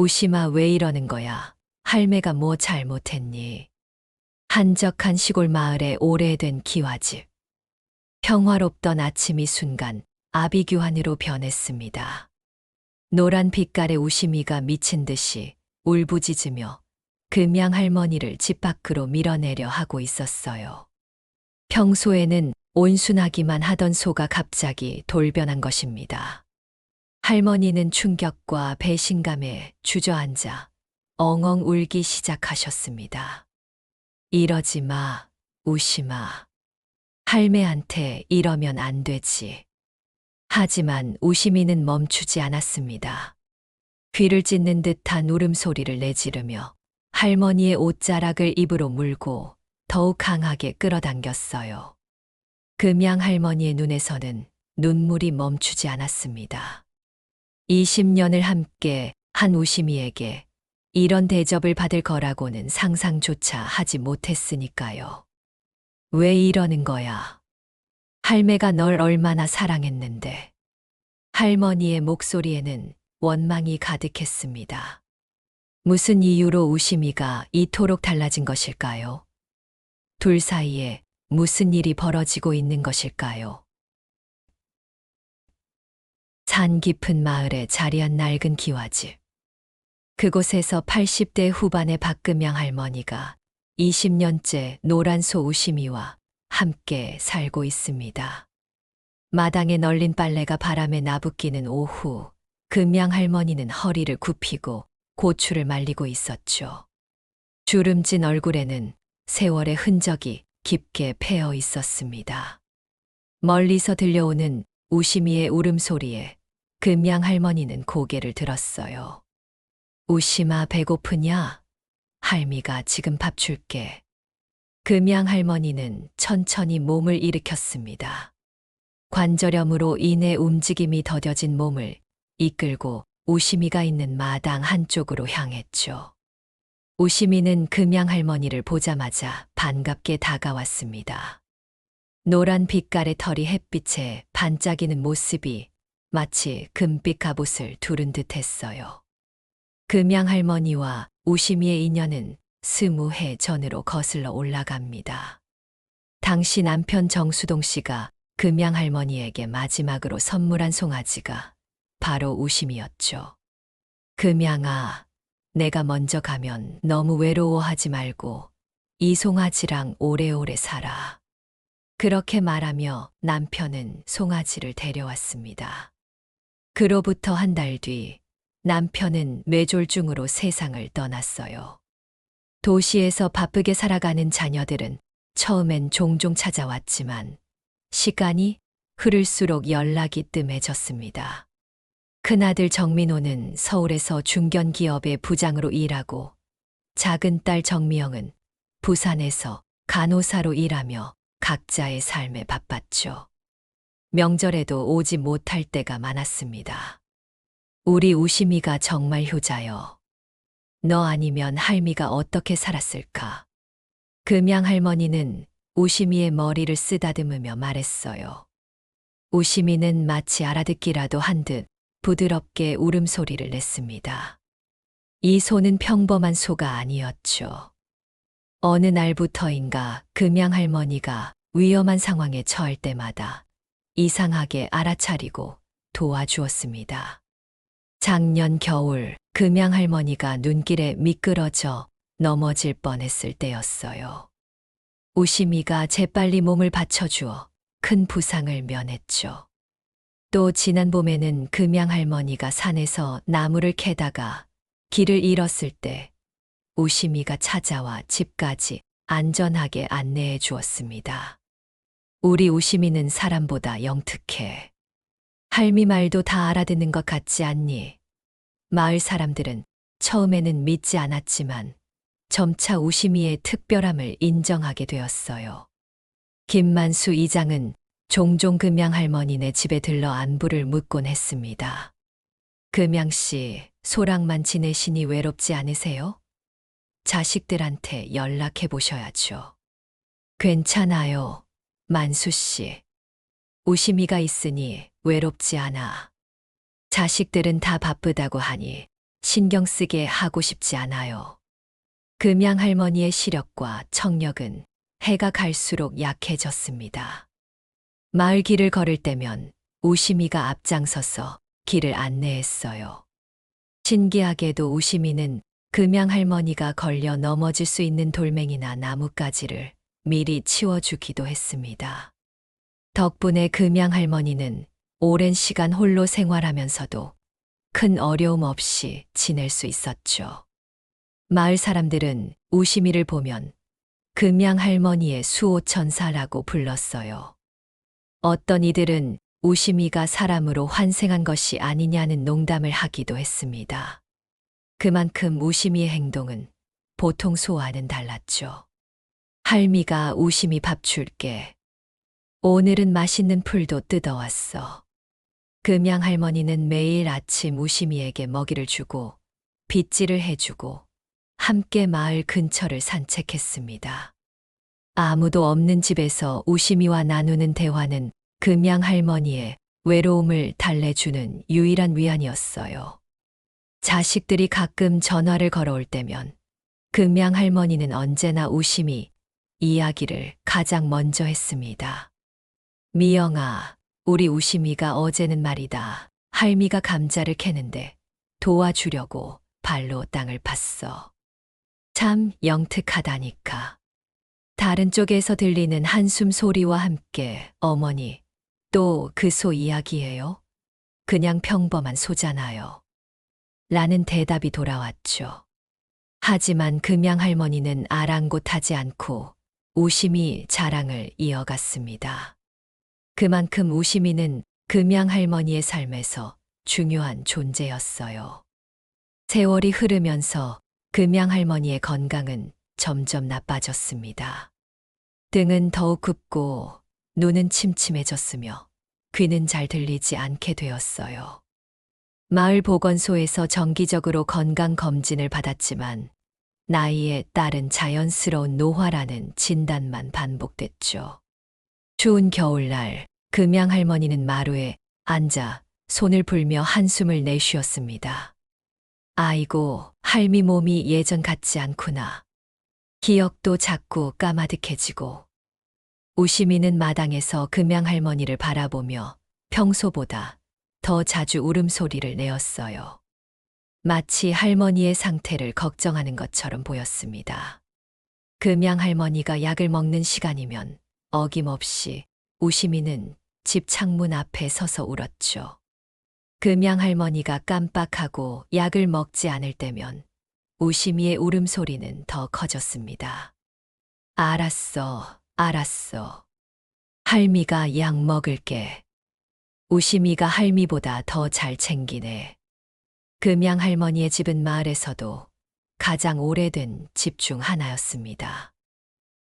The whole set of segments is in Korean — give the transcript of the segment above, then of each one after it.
우심아, 왜 이러는 거야? 할매가 뭐 잘못했니? 한적한 시골 마을의 오래된 기와집. 평화롭던 아침이 순간 아비규환으로 변했습니다. 노란 빛깔의 우심이가 미친 듯이 울부짖으며 금양 할머니를 집 밖으로 밀어내려 하고 있었어요. 평소에는 온순하기만 하던 소가 갑자기 돌변한 것입니다. 할머니는 충격과 배신감에 주저앉아 엉엉 울기 시작하셨습니다. 이러지 마, 우심아. 할매한테 이러면 안 되지. 하지만 우심이는 멈추지 않았습니다. 귀를 찢는 듯한 울음소리를 내지르며 할머니의 옷자락을 입으로 물고 더욱 강하게 끌어당겼어요. 금양 할머니의 눈에서는 눈물이 멈추지 않았습니다. 20년을 함께 한 우심이에게 이런 대접을 받을 거라고는 상상조차 하지 못했으니까요. 왜 이러는 거야? 할매가 널 얼마나 사랑했는데. 할머니의 목소리에는 원망이 가득했습니다. 무슨 이유로 우심이가 이토록 달라진 것일까요? 둘 사이에 무슨 일이 벌어지고 있는 것일까요? 산 깊은 마을에 자리한 낡은 기와집. 그곳에서 80대 후반의 박금양 할머니가 20년째 노란소 우심이와 함께 살고 있습니다. 마당에 널린 빨래가 바람에 나부끼는 오후, 금양 할머니는 허리를 굽히고 고추를 말리고 있었죠. 주름진 얼굴에는 세월의 흔적이 깊게 패어 있었습니다. 멀리서 들려오는 우심이의 울음소리에 금양 할머니는 고개를 들었어요. 우심아, 배고프냐? 할미가 지금 밥 줄게. 금양 할머니는 천천히 몸을 일으켰습니다. 관절염으로 인해 움직임이 더뎌진 몸을 이끌고 우심이가 있는 마당 한쪽으로 향했죠. 우심이는 금양 할머니를 보자마자 반갑게 다가왔습니다. 노란 빛깔의 털이 햇빛에 반짝이는 모습이 마치 금빛 갑옷을 두른 듯 했어요. 금양 할머니와 우심이의 인연은 20해 전으로 거슬러 올라갑니다. 당시 남편 정수동 씨가 금양 할머니에게 마지막으로 선물한 송아지가 바로 우심이었죠. 금양아, 내가 먼저 가면 너무 외로워하지 말고 이 송아지랑 오래오래 살아. 그렇게 말하며 남편은 송아지를 데려왔습니다. 그로부터 한 달 뒤 남편은 뇌졸중으로 세상을 떠났어요. 도시에서 바쁘게 살아가는 자녀들은 처음엔 종종 찾아왔지만 시간이 흐를수록 연락이 뜸해졌습니다. 큰아들 정민호는 서울에서 중견기업의 부장으로 일하고 작은 딸 정미영은 부산에서 간호사로 일하며 각자의 삶에 바빴죠. 명절에도 오지 못할 때가 많았습니다. 우리 우심이가 정말 효자여. 너 아니면 할미가 어떻게 살았을까? 금양 할머니는 우심이의 머리를 쓰다듬으며 말했어요. 우심이는 마치 알아듣기라도 한 듯 부드럽게 울음소리를 냈습니다. 이 소는 평범한 소가 아니었죠. 어느 날부터인가 금양 할머니가 위험한 상황에 처할 때마다 이상하게 알아차리고 도와주었습니다. 작년 겨울 금양 할머니가 눈길에 미끄러져 넘어질 뻔했을 때였어요. 우심이가 재빨리 몸을 받쳐주어 큰 부상을 면했죠. 또 지난 봄에는 금양 할머니가 산에서 나무를 캐다가 길을 잃었을 때 우심이가 찾아와 집까지 안전하게 안내해 주었습니다. 우리 우심이는 사람보다 영특해. 할미 말도 다 알아듣는 것 같지 않니? 마을 사람들은 처음에는 믿지 않았지만 점차 우심이의 특별함을 인정하게 되었어요. 김만수 이장은 종종 금양 할머니네 집에 들러 안부를 묻곤 했습니다. 금양 씨, 소랑만 지내시니 외롭지 않으세요? 자식들한테 연락해 보셔야죠. 괜찮아요, 만수 씨. 우심이가 있으니 외롭지 않아. 자식들은 다 바쁘다고 하니 신경 쓰게 하고 싶지 않아요. 금양 할머니의 시력과 청력은 해가 갈수록 약해졌습니다. 마을 길을 걸을 때면 우심이가 앞장서서 길을 안내했어요. 신기하게도 우심이는 금양 할머니가 걸려 넘어질 수 있는 돌멩이나 나뭇가지를 미리 치워주기도 했습니다. 덕분에 금양 할머니는 오랜 시간 홀로 생활하면서도 큰 어려움 없이 지낼 수 있었죠. 마을 사람들은 우심이를 보면 금양 할머니의 수호천사라고 불렀어요. 어떤 이들은 우심이가 사람으로 환생한 것이 아니냐는 농담을 하기도 했습니다. 그만큼 우심이의 행동은 보통 소와는 달랐죠. 할미가 우심이 밥 줄게. 오늘은 맛있는 풀도 뜯어왔어. 금양 할머니는 매일 아침 우심이에게 먹이를 주고 빗질을 해주고 함께 마을 근처를 산책했습니다. 아무도 없는 집에서 우심이와 나누는 대화는 금양 할머니의 외로움을 달래주는 유일한 위안이었어요. 자식들이 가끔 전화를 걸어올 때면 금양 할머니는 언제나 우심이 이야기를 가장 먼저 했습니다. 미영아, 우리 우심이가 어제는 말이다. 할미가 감자를 캐는데 도와주려고 발로 땅을 팠어. 참 영특하다니까. 다른 쪽에서 들리는 한숨 소리와 함께 어머니, 또 그 소 이야기예요? 그냥 평범한 소잖아요. 라는 대답이 돌아왔죠. 하지만 금양 할머니는 아랑곳하지 않고 우심이 자랑을 이어갔습니다. 그만큼 우심이는 금양 할머니의 삶에서 중요한 존재였어요. 세월이 흐르면서 금양 할머니의 건강은 점점 나빠졌습니다. 등은 더욱 굽고 눈은 침침해졌으며 귀는 잘 들리지 않게 되었어요. 마을 보건소에서 정기적으로 건강 검진을 받았지만 나이에 따른 자연스러운 노화라는 진단만 반복됐죠. 추운 겨울날 금양 할머니는 마루에 앉아 손을 불며 한숨을 내쉬었습니다. 아이고, 할미 몸이 예전 같지 않구나. 기억도 자꾸 까마득해지고. 우심이는 마당에서 금양 할머니를 바라보며 평소보다 더 자주 울음소리를 내었어요. 마치 할머니의 상태를 걱정하는 것처럼 보였습니다. 금양 할머니가 약을 먹는 시간이면 어김없이 우심이는 집 창문 앞에 서서 울었죠. 금양 할머니가 깜빡하고 약을 먹지 않을 때면 우심이의 울음소리는 더 커졌습니다. 알았어, 알았어. 할미가 약 먹을게. 우심이가 할미보다 더 잘 챙기네. 금양 할머니의 집은 마을에서도 가장 오래된 집 중 하나였습니다.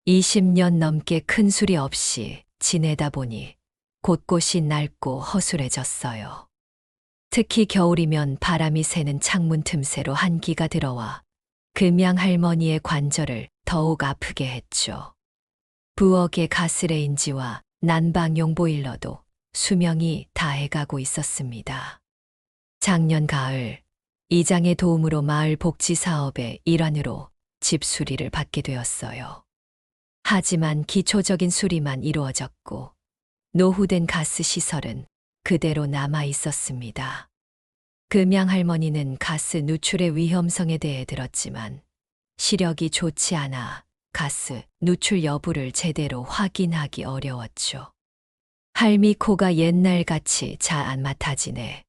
20년 넘게 큰 수리 없이 지내다 보니 곳곳이 낡고 허술해졌어요. 특히 겨울이면 바람이 새는 창문 틈새로 한기가 들어와 금양 할머니의 관절을 더욱 아프게 했죠. 부엌의 가스레인지와 난방용 보일러도 수명이 다해가고 있었습니다. 작년 가을 이장의 도움으로 마을 복지 사업의 일환으로 집 수리를 받게 되었어요. 하지만 기초적인 수리만 이루어졌고 노후된 가스 시설은 그대로 남아 있었습니다. 금양 할머니는 가스 누출의 위험성에 대해 들었지만 시력이 좋지 않아 가스 누출 여부를 제대로 확인하기 어려웠죠. 할미 코가 옛날같이 잘 안 맡아지네.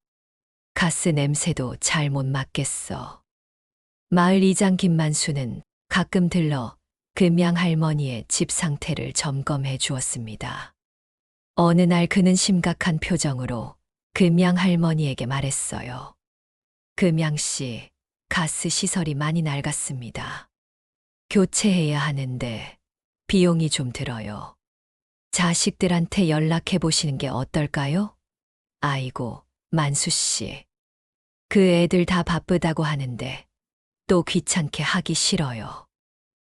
가스 냄새도 잘 못 맡겠어. 마을 이장 김만수는 가끔 들러 금양 할머니의 집 상태를 점검해 주었습니다. 어느 날 그는 심각한 표정으로 금양 할머니에게 말했어요. 금양 씨, 가스 시설이 많이 낡았습니다. 교체해야 하는데 비용이 좀 들어요. 자식들한테 연락해 보시는 게 어떨까요? 아이고, 만수 씨. 그 애들 다 바쁘다고 하는데 또 귀찮게 하기 싫어요.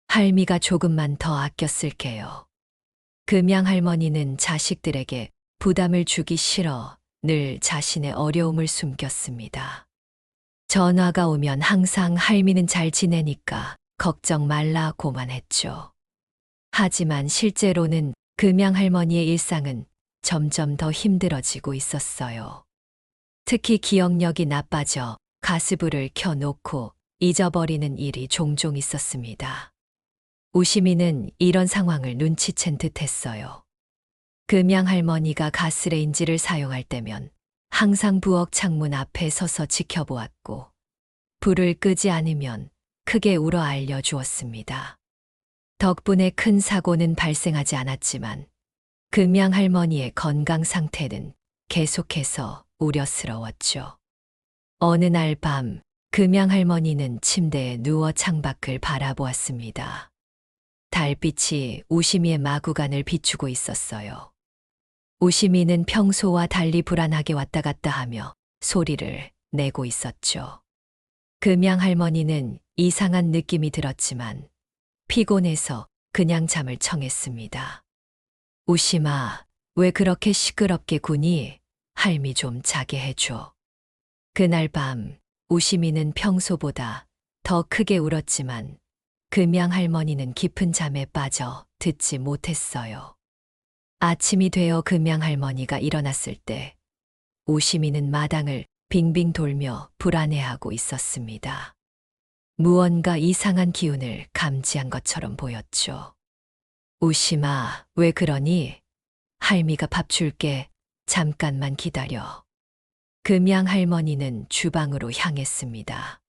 할미가 조금만 더 아껴 쓸게요. 금양 할머니는 자식들에게 부담을 주기 싫어 늘 자신의 어려움을 숨겼습니다. 전화가 오면 항상 할미는 잘 지내니까 걱정 말라고만 했죠. 하지만 실제로는 금양 할머니의 일상은 점점 더 힘들어지고 있었어요. 특히 기억력이 나빠져 가스불을 켜놓고 잊어버리는 일이 종종 있었습니다. 우시미는 이런 상황을 눈치챈 듯 했어요. 금양 할머니가 가스레인지를 사용할 때면 항상 부엌 창문 앞에 서서 지켜보았고, 불을 끄지 않으면 크게 울어 알려주었습니다. 덕분에 큰 사고는 발생하지 않았지만 금양 할머니의 건강 상태는 계속해서 우려스러웠죠. 어느 날 밤 금양 할머니는 침대에 누워 창밖을 바라보았습니다. 달빛이 우시미의 마구간을 비추고 있었어요. 우시미는 평소와 달리 불안하게 왔다 갔다 하며 소리를 내고 있었죠. 금양 할머니는 이상한 느낌이 들었지만 피곤해서 그냥 잠을 청했습니다. 우시마, 왜 그렇게 시끄럽게 구니? 할미 좀 자게 해줘. 그날 밤 우시미는 평소보다 더 크게 울었지만 금양 할머니는 깊은 잠에 빠져 듣지 못했어요. 아침이 되어 금양 할머니가 일어났을 때 우시미는 마당을 빙빙 돌며 불안해하고 있었습니다. 무언가 이상한 기운을 감지한 것처럼 보였죠. 우시마, 왜 그러니? 할미가 밥 줄게. 잠깐만 기다려. 금양 할머니는 주방으로 향했습니다.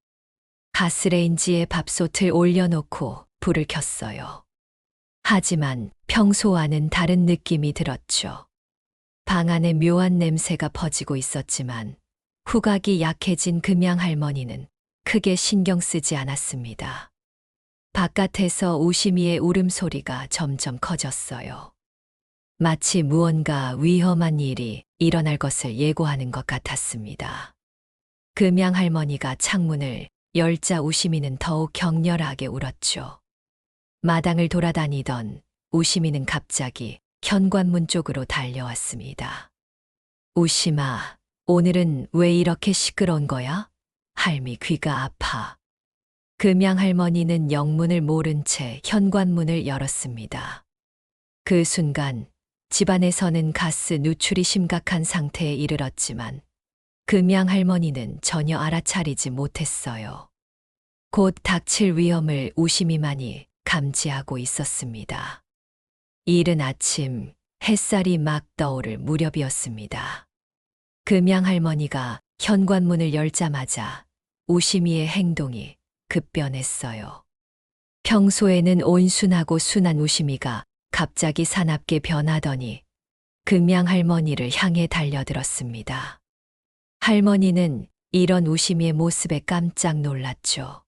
가스레인지에 밥솥을 올려놓고 불을 켰어요. 하지만 평소와는 다른 느낌이 들었죠. 방 안에 묘한 냄새가 퍼지고 있었지만 후각이 약해진 금양 할머니는 크게 신경 쓰지 않았습니다. 바깥에서 우시미의 울음소리가 점점 커졌어요. 마치 무언가 위험한 일이 일어날 것을 예고하는 것 같았습니다. 금양 할머니가 창문을 열자 우시미는 더욱 격렬하게 울었죠. 마당을 돌아다니던 우시미는 갑자기 현관문 쪽으로 달려왔습니다. 우시마, 오늘은 왜 이렇게 시끄러운 거야? 할미 귀가 아파. 금양 할머니는 영문을 모른 채 현관문을 열었습니다. 그 순간 집안에서는 가스 누출이 심각한 상태에 이르렀지만 금양 할머니는 전혀 알아차리지 못했어요. 곧 닥칠 위험을 우시미만이 감지하고 있었습니다. 이른 아침 햇살이 막 떠오를 무렵이었습니다. 금양 할머니가 현관문을 열자마자 우시미의 행동이 급변했어요. 평소에는 온순하고 순한 우시미가 갑자기 사납게 변하더니 금양 할머니를 향해 달려들었습니다. 할머니는 이런 우시미의 모습에 깜짝 놀랐죠.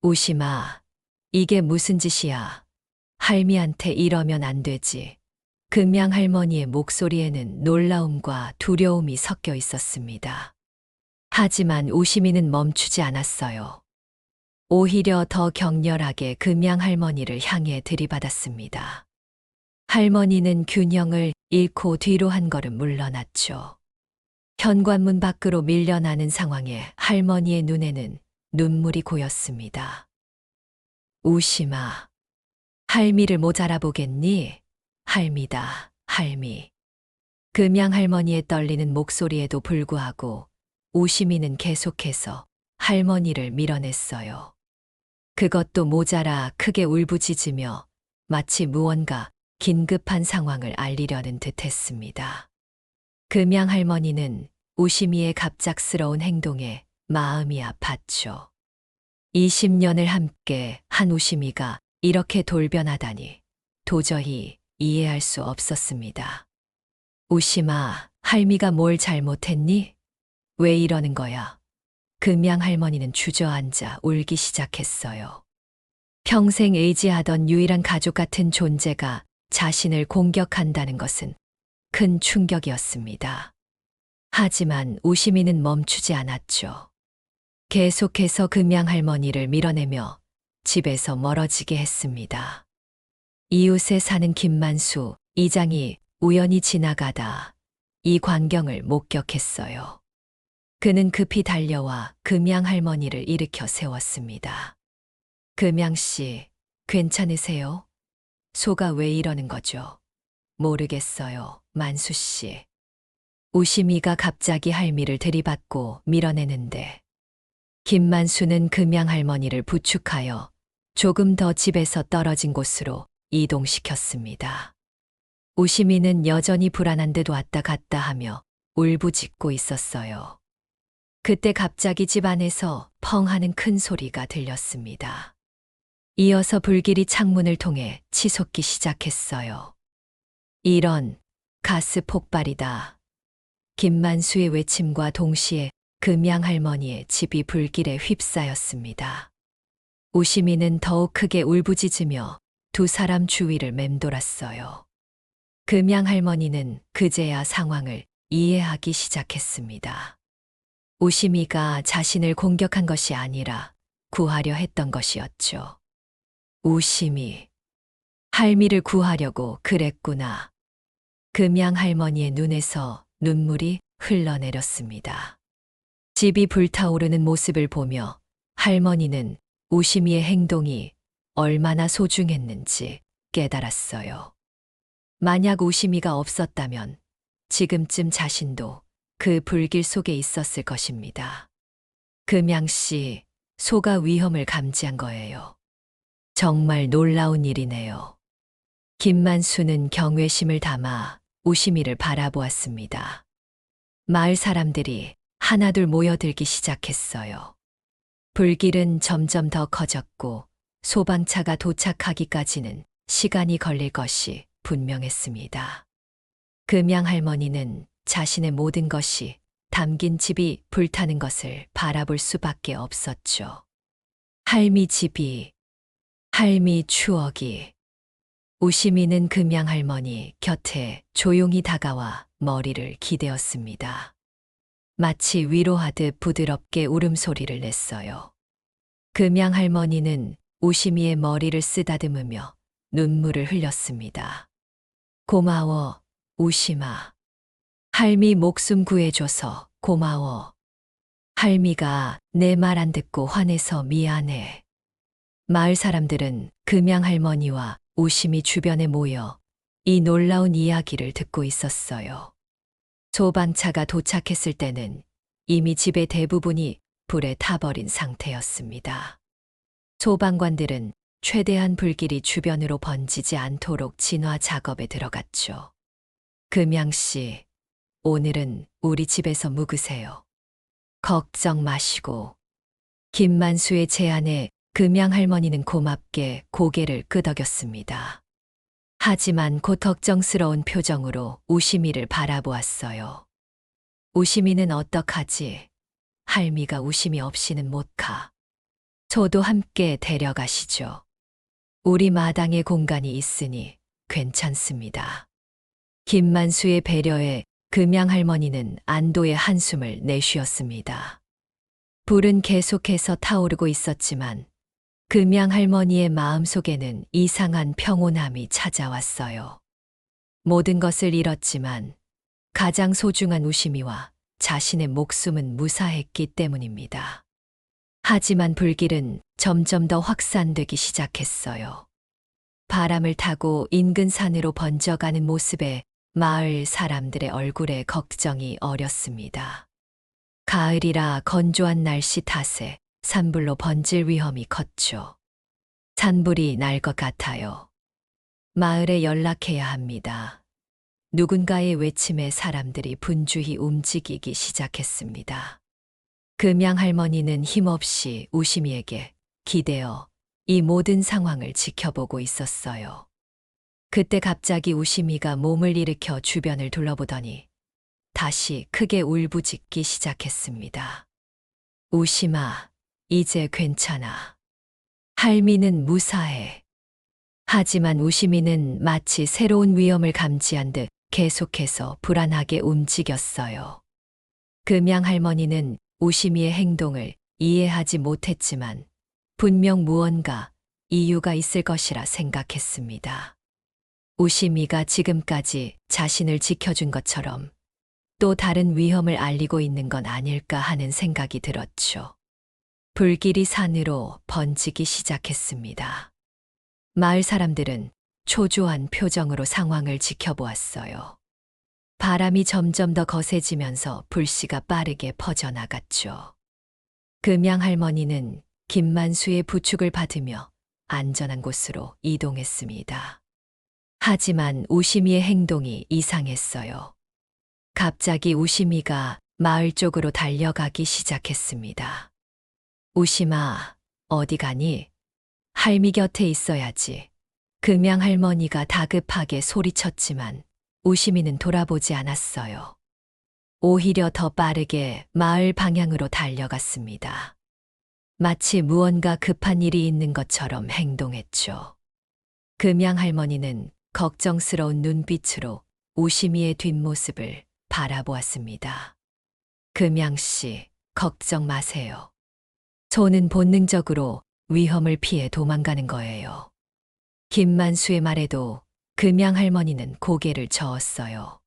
우시마, 이게 무슨 짓이야? 할미한테 이러면 안 되지. 금양 할머니의 목소리에는 놀라움과 두려움이 섞여 있었습니다. 하지만 우시미는 멈추지 않았어요. 오히려 더 격렬하게 금양 할머니를 향해 들이받았습니다. 할머니는 균형을 잃고 뒤로 한 걸음 물러났죠. 현관문 밖으로 밀려나는 상황에 할머니의 눈에는 눈물이 고였습니다. 우시마, 할미를 모자라 보겠니? 할미다, 할미. 금양 할머니의 떨리는 목소리에도 불구하고 우시미는 계속해서 할머니를 밀어냈어요. 그것도 모자라 크게 울부짖으며 마치 무언가 긴급한 상황을 알리려는 듯 했습니다. 금양 할머니는 우시미의 갑작스러운 행동에 마음이 아팠죠. 20년을 함께 한 우시미가 이렇게 돌변하다니 도저히 이해할 수 없었습니다. 우시마, 할미가 뭘 잘못했니? 왜 이러는 거야? 금양 할머니는 주저앉아 울기 시작했어요. 평생 의지하던 유일한 가족 같은 존재가 자신을 공격한다는 것은 큰 충격이었습니다. 하지만 우시미는 멈추지 않았죠. 계속해서 금양 할머니를 밀어내며 집에서 멀어지게 했습니다. 이웃에 사는 김만수 이장이 우연히 지나가다 이 광경을 목격했어요. 그는 급히 달려와 금양 할머니를 일으켜 세웠습니다. 금양 씨, 괜찮으세요? 소가 왜 이러는 거죠? 모르겠어요, 만수 씨. 우심이가 갑자기 할미를 들이받고 밀어내는데 김만수는 금양 할머니를 부축하여 조금 더 집에서 떨어진 곳으로 이동시켰습니다. 우심이는 여전히 불안한 듯 왔다 갔다 하며 울부짖고 있었어요. 그때 갑자기 집 안에서 펑 하는 큰 소리가 들렸습니다. 이어서 불길이 창문을 통해 치솟기 시작했어요. 이런 가스 폭발이다. 김만수의 외침과 동시에 금양 할머니의 집이 불길에 휩싸였습니다. 우심이는 더욱 크게 울부짖으며 두 사람 주위를 맴돌았어요. 금양 할머니는 그제야 상황을 이해하기 시작했습니다. 우심이가 자신을 공격한 것이 아니라 구하려 했던 것이었죠. 우심이 할미를 구하려고 그랬구나. 금양 할머니의 눈에서 눈물이 흘러내렸습니다. 집이 불타오르는 모습을 보며 할머니는 우심이의 행동이 얼마나 소중했는지 깨달았어요. 만약 우심이가 없었다면 지금쯤 자신도 그 불길 속에 있었을 것입니다. 금양 씨, 소가 위험을 감지한 거예요. 정말 놀라운 일이네요. 김만수는 경외심을 담아 우심이를 바라보았습니다. 마을 사람들이 하나둘 모여들기 시작했어요. 불길은 점점 더 커졌고 소방차가 도착하기까지는 시간이 걸릴 것이 분명했습니다. 금양 할머니는 자신의 모든 것이 담긴 집이 불타는 것을 바라볼 수밖에 없었죠. 할미 집이, 할미 추억이. 우심이는 금양 할머니 곁에 조용히 다가와 머리를 기대었습니다. 마치 위로하듯 부드럽게 울음소리를 냈어요. 금양 할머니는 우심이의 머리를 쓰다듬으며 눈물을 흘렸습니다. 고마워, 우심아. 할미 목숨 구해줘서 고마워. 할미가 내 말 안 듣고 화내서 미안해. 마을 사람들은 금양 할머니와 우심이 주변에 모여 이 놀라운 이야기를 듣고 있었어요. 소방차가 도착했을 때는 이미 집의 대부분이 불에 타버린 상태였습니다. 소방관들은 최대한 불길이 주변으로 번지지 않도록 진화 작업에 들어갔죠. 금양 씨, 오늘은 우리 집에서 묵으세요. 걱정 마시고. 김만수의 제안에 금양 할머니는 고맙게 고개를 끄덕였습니다. 하지만 곧 걱정스러운 표정으로 우심이를 바라보았어요. 우심이는 어떡하지? 할미가 우심이 없이는 못 가. 저도 함께 데려가시죠. 우리 마당에 공간이 있으니 괜찮습니다. 김만수의 배려에 금양 할머니는 안도의 한숨을 내쉬었습니다. 불은 계속해서 타오르고 있었지만 금양 할머니의 마음속에는 이상한 평온함이 찾아왔어요. 모든 것을 잃었지만 가장 소중한 우심이와 자신의 목숨은 무사했기 때문입니다. 하지만 불길은 점점 더 확산되기 시작했어요. 바람을 타고 인근 산으로 번져가는 모습에 마을 사람들의 얼굴에 걱정이 어렸습니다. 가을이라 건조한 날씨 탓에 산불로 번질 위험이 컸죠. 산불이 날 것 같아요. 마을에 연락해야 합니다. 누군가의 외침에 사람들이 분주히 움직이기 시작했습니다. 금양 할머니는 힘없이 우심이에게 기대어 이 모든 상황을 지켜보고 있었어요. 그때 갑자기 우심이가 몸을 일으켜 주변을 둘러보더니 다시 크게 울부짖기 시작했습니다. 우심아, 이제 괜찮아. 할미는 무사해. 하지만 우심이는 마치 새로운 위험을 감지한 듯 계속해서 불안하게 움직였어요. 금양 할머니는 우심이의 행동을 이해하지 못했지만 분명 무언가 이유가 있을 것이라 생각했습니다. 우심이가 지금까지 자신을 지켜준 것처럼 또 다른 위험을 알리고 있는 건 아닐까 하는 생각이 들었죠. 불길이 산으로 번지기 시작했습니다. 마을 사람들은 초조한 표정으로 상황을 지켜보았어요. 바람이 점점 더 거세지면서 불씨가 빠르게 퍼져나갔죠. 금양 할머니는 김만수의 부축을 받으며 안전한 곳으로 이동했습니다. 하지만 우심이의 행동이 이상했어요. 갑자기 우심이가 마을 쪽으로 달려가기 시작했습니다. 우심아, 어디 가니? 할미 곁에 있어야지. 금양 할머니가 다급하게 소리쳤지만 우심이는 돌아보지 않았어요. 오히려 더 빠르게 마을 방향으로 달려갔습니다. 마치 무언가 급한 일이 있는 것처럼 행동했죠. 금양 할머니는 걱정스러운 눈빛으로 우심이의 뒷모습을 바라보았습니다. 금양 씨, 걱정 마세요. 저는 본능적으로 위험을 피해 도망가는 거예요. 김만수의 말에도 금양 할머니는 고개를 저었어요.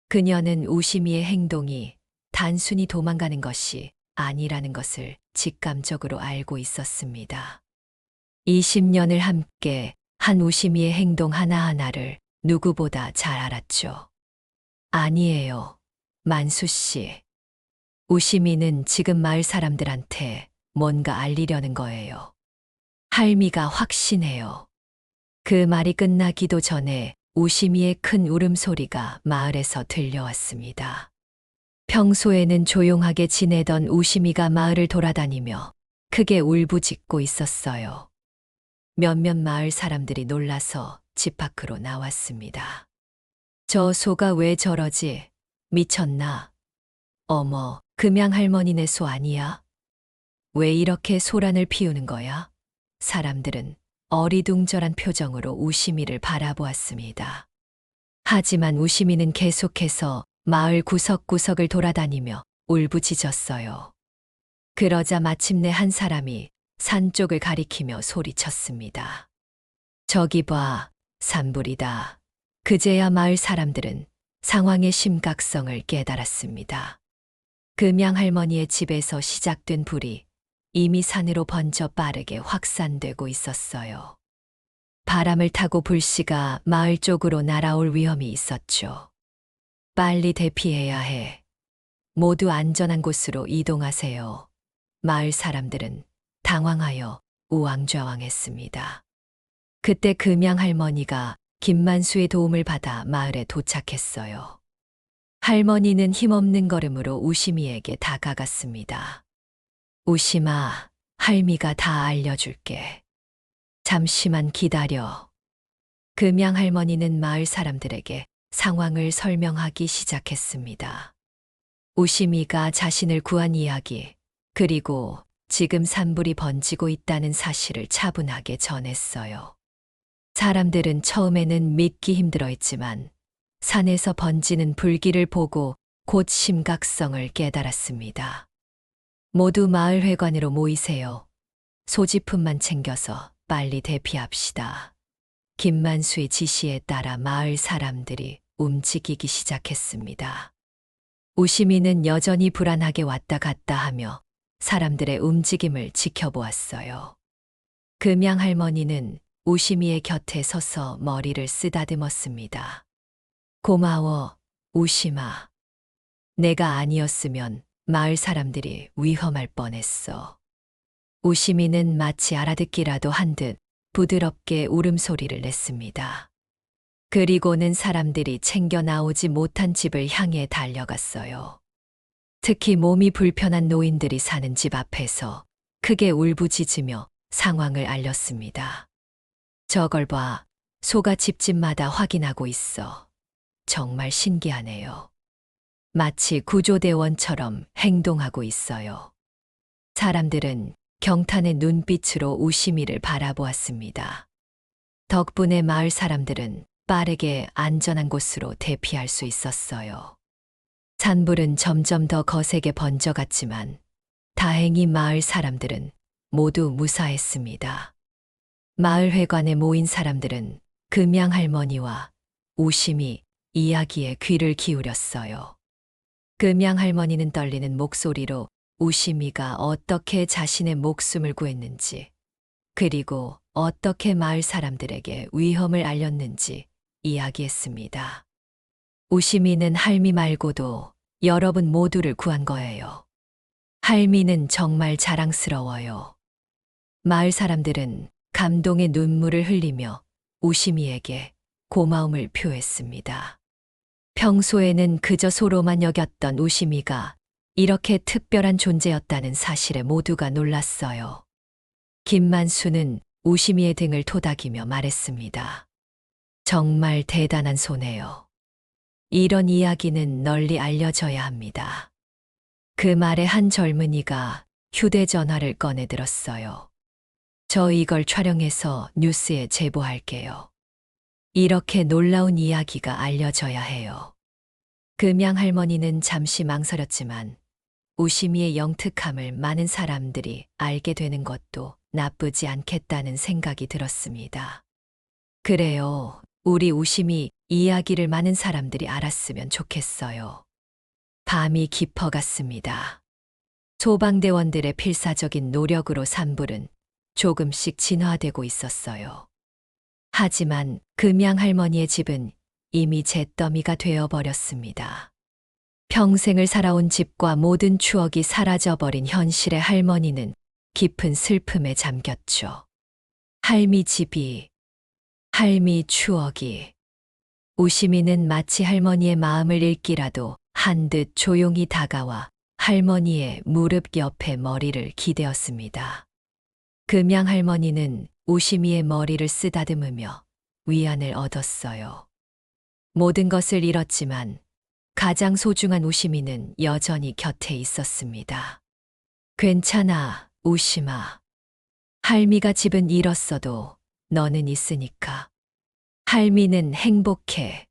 그녀는 우심이의 행동이 단순히 도망가는 것이 아니라는 것을 직감적으로 알고 있었습니다. 20년을 함께 한 우심이의 행동 하나하나를 누구보다 잘 알았죠. 아니에요, 만수 씨. 우심이는 지금 마을 사람들한테 뭔가 알리려는 거예요. 할미가 확신해요. 그 말이 끝나기도 전에 우심이의 큰 울음소리가 마을에서 들려왔습니다. 평소에는 조용하게 지내던 우심이가 마을을 돌아다니며 크게 울부짖고 있었어요. 몇몇 마을 사람들이 놀라서 집 밖으로 나왔습니다. 저 소가 왜 저러지? 미쳤나? 어머, 금양 할머니네 소 아니야? 왜 이렇게 소란을 피우는 거야? 사람들은 어리둥절한 표정으로 우심이를 바라보았습니다. 하지만 우심이는 계속해서 마을 구석구석을 돌아다니며 울부짖었어요. 그러자 마침내 한 사람이 산 쪽을 가리키며 소리쳤습니다. 저기 봐, 산불이다. 그제야 마을 사람들은 상황의 심각성을 깨달았습니다. 금양 할머니의 집에서 시작된 불이 이미 산으로 번져 빠르게 확산되고 있었어요. 바람을 타고 불씨가 마을 쪽으로 날아올 위험이 있었죠. 빨리 대피해야 해. 모두 안전한 곳으로 이동하세요. 마을 사람들은 당황하여 우왕좌왕했습니다. 그때 금양 할머니가 김만수의 도움을 받아 마을에 도착했어요. 할머니는 힘없는 걸음으로 우심이에게 다가갔습니다. 우심아, 할미가 다 알려줄게. 잠시만 기다려. 금양 할머니는 마을 사람들에게 상황을 설명하기 시작했습니다. 우심이가 자신을 구한 이야기, 그리고 지금 산불이 번지고 있다는 사실을 차분하게 전했어요. 사람들은 처음에는 믿기 힘들어했지만 산에서 번지는 불길을 보고 곧 심각성을 깨달았습니다. 모두 마을 회관으로 모이세요. 소지품만 챙겨서 빨리 대피합시다. 김만수의 지시에 따라 마을 사람들이 움직이기 시작했습니다. 우심이는 여전히 불안하게 왔다 갔다 하며 사람들의 움직임을 지켜보았어요. 금양 할머니는 우심이의 곁에 서서 머리를 쓰다듬었습니다. 고마워, 우심아. 내가 아니었으면 마을 사람들이 위험할 뻔했어. 우심이는 마치 알아듣기라도 한 듯 부드럽게 울음소리를 냈습니다. 그리고는 사람들이 챙겨 나오지 못한 집을 향해 달려갔어요. 특히 몸이 불편한 노인들이 사는 집 앞에서 크게 울부짖으며 상황을 알렸습니다. 저걸 봐, 소가 집집마다 확인하고 있어. 정말 신기하네요. 마치 구조대원처럼 행동하고 있어요. 사람들은 경탄의 눈빛으로 우심이를 바라보았습니다. 덕분에 마을 사람들은 빠르게 안전한 곳으로 대피할 수 있었어요. 산불은 점점 더 거세게 번져갔지만 다행히 마을 사람들은 모두 무사했습니다. 마을 회관에 모인 사람들은 금양 할머니와 우심이 이야기에 귀를 기울였어요. 금양 할머니는 떨리는 목소리로 우심이가 어떻게 자신의 목숨을 구했는지, 그리고 어떻게 마을 사람들에게 위험을 알렸는지 이야기했습니다. 우심이는 할미 말고도 여러분 모두를 구한 거예요. 할미는 정말 자랑스러워요. 마을 사람들은 감동의 눈물을 흘리며 우심이에게 고마움을 표했습니다. 평소에는 그저 소로만 여겼던 우심이가 이렇게 특별한 존재였다는 사실에 모두가 놀랐어요. 김만수는 우심이의 등을 토닥이며 말했습니다. 정말 대단한 소네요. 이런 이야기는 널리 알려져야 합니다. 그 말에 한 젊은이가 휴대전화를 꺼내 들었어요. 저 이걸 촬영해서 뉴스에 제보할게요. 이렇게 놀라운 이야기가 알려져야 해요. 금양 할머니는 잠시 망설였지만 우심이의 영특함을 많은 사람들이 알게 되는 것도 나쁘지 않겠다는 생각이 들었습니다. 그래요. 우리 우심이 이야기를 많은 사람들이 알았으면 좋겠어요. 밤이 깊어갔습니다. 소방대원들의 필사적인 노력으로 산불은 조금씩 진화되고 있었어요. 하지만 금양 할머니의 집은 이미 잿더미가 되어버렸습니다. 평생을 살아온 집과 모든 추억이 사라져버린 현실의 할머니는 깊은 슬픔에 잠겼죠. 할미 집이, 할미 추억이. 우심이는 마치 할머니의 마음을 읽기라도 한 듯 조용히 다가와 할머니의 무릎 옆에 머리를 기대었습니다. 금양 할머니는 우심이의 머리를 쓰다듬으며 위안을 얻었어요. 모든 것을 잃었지만 가장 소중한 우심이는 여전히 곁에 있었습니다. 괜찮아, 우심아. 할미가 집은 잃었어도 너는 있으니까. 할미는 행복해.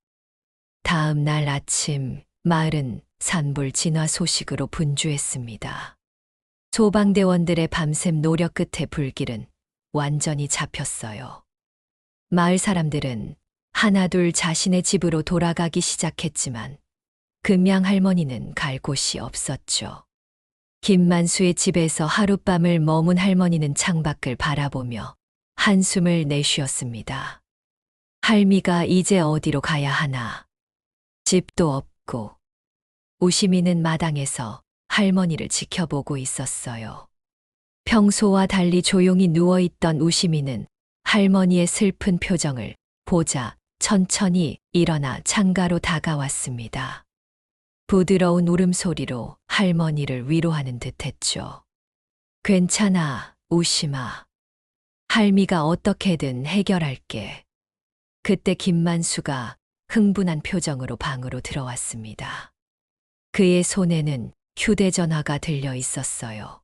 다음 날 아침, 마을은 산불 진화 소식으로 분주했습니다. 소방대원들의 밤샘 노력 끝에 불길은 완전히 잡혔어요. 마을 사람들은 하나둘 자신의 집으로 돌아가기 시작했지만 금양 할머니는 갈 곳이 없었죠. 김만수의 집에서 하룻밤을 머문 할머니는 창밖을 바라보며 한숨을 내쉬었습니다. 할미가 이제 어디로 가야 하나? 집도 없고. 우심이는 마당에서 할머니를 지켜보고 있었어요. 평소와 달리 조용히 누워있던 우심이는 할머니의 슬픈 표정을 보자 천천히 일어나 창가로 다가왔습니다. 부드러운 울음소리로 할머니를 위로하는 듯했죠. 괜찮아, 우심아. 할미가 어떻게든 해결할게. 그때 김만수가 흥분한 표정으로 방으로 들어왔습니다. 그의 손에는 휴대전화가 들려 있었어요.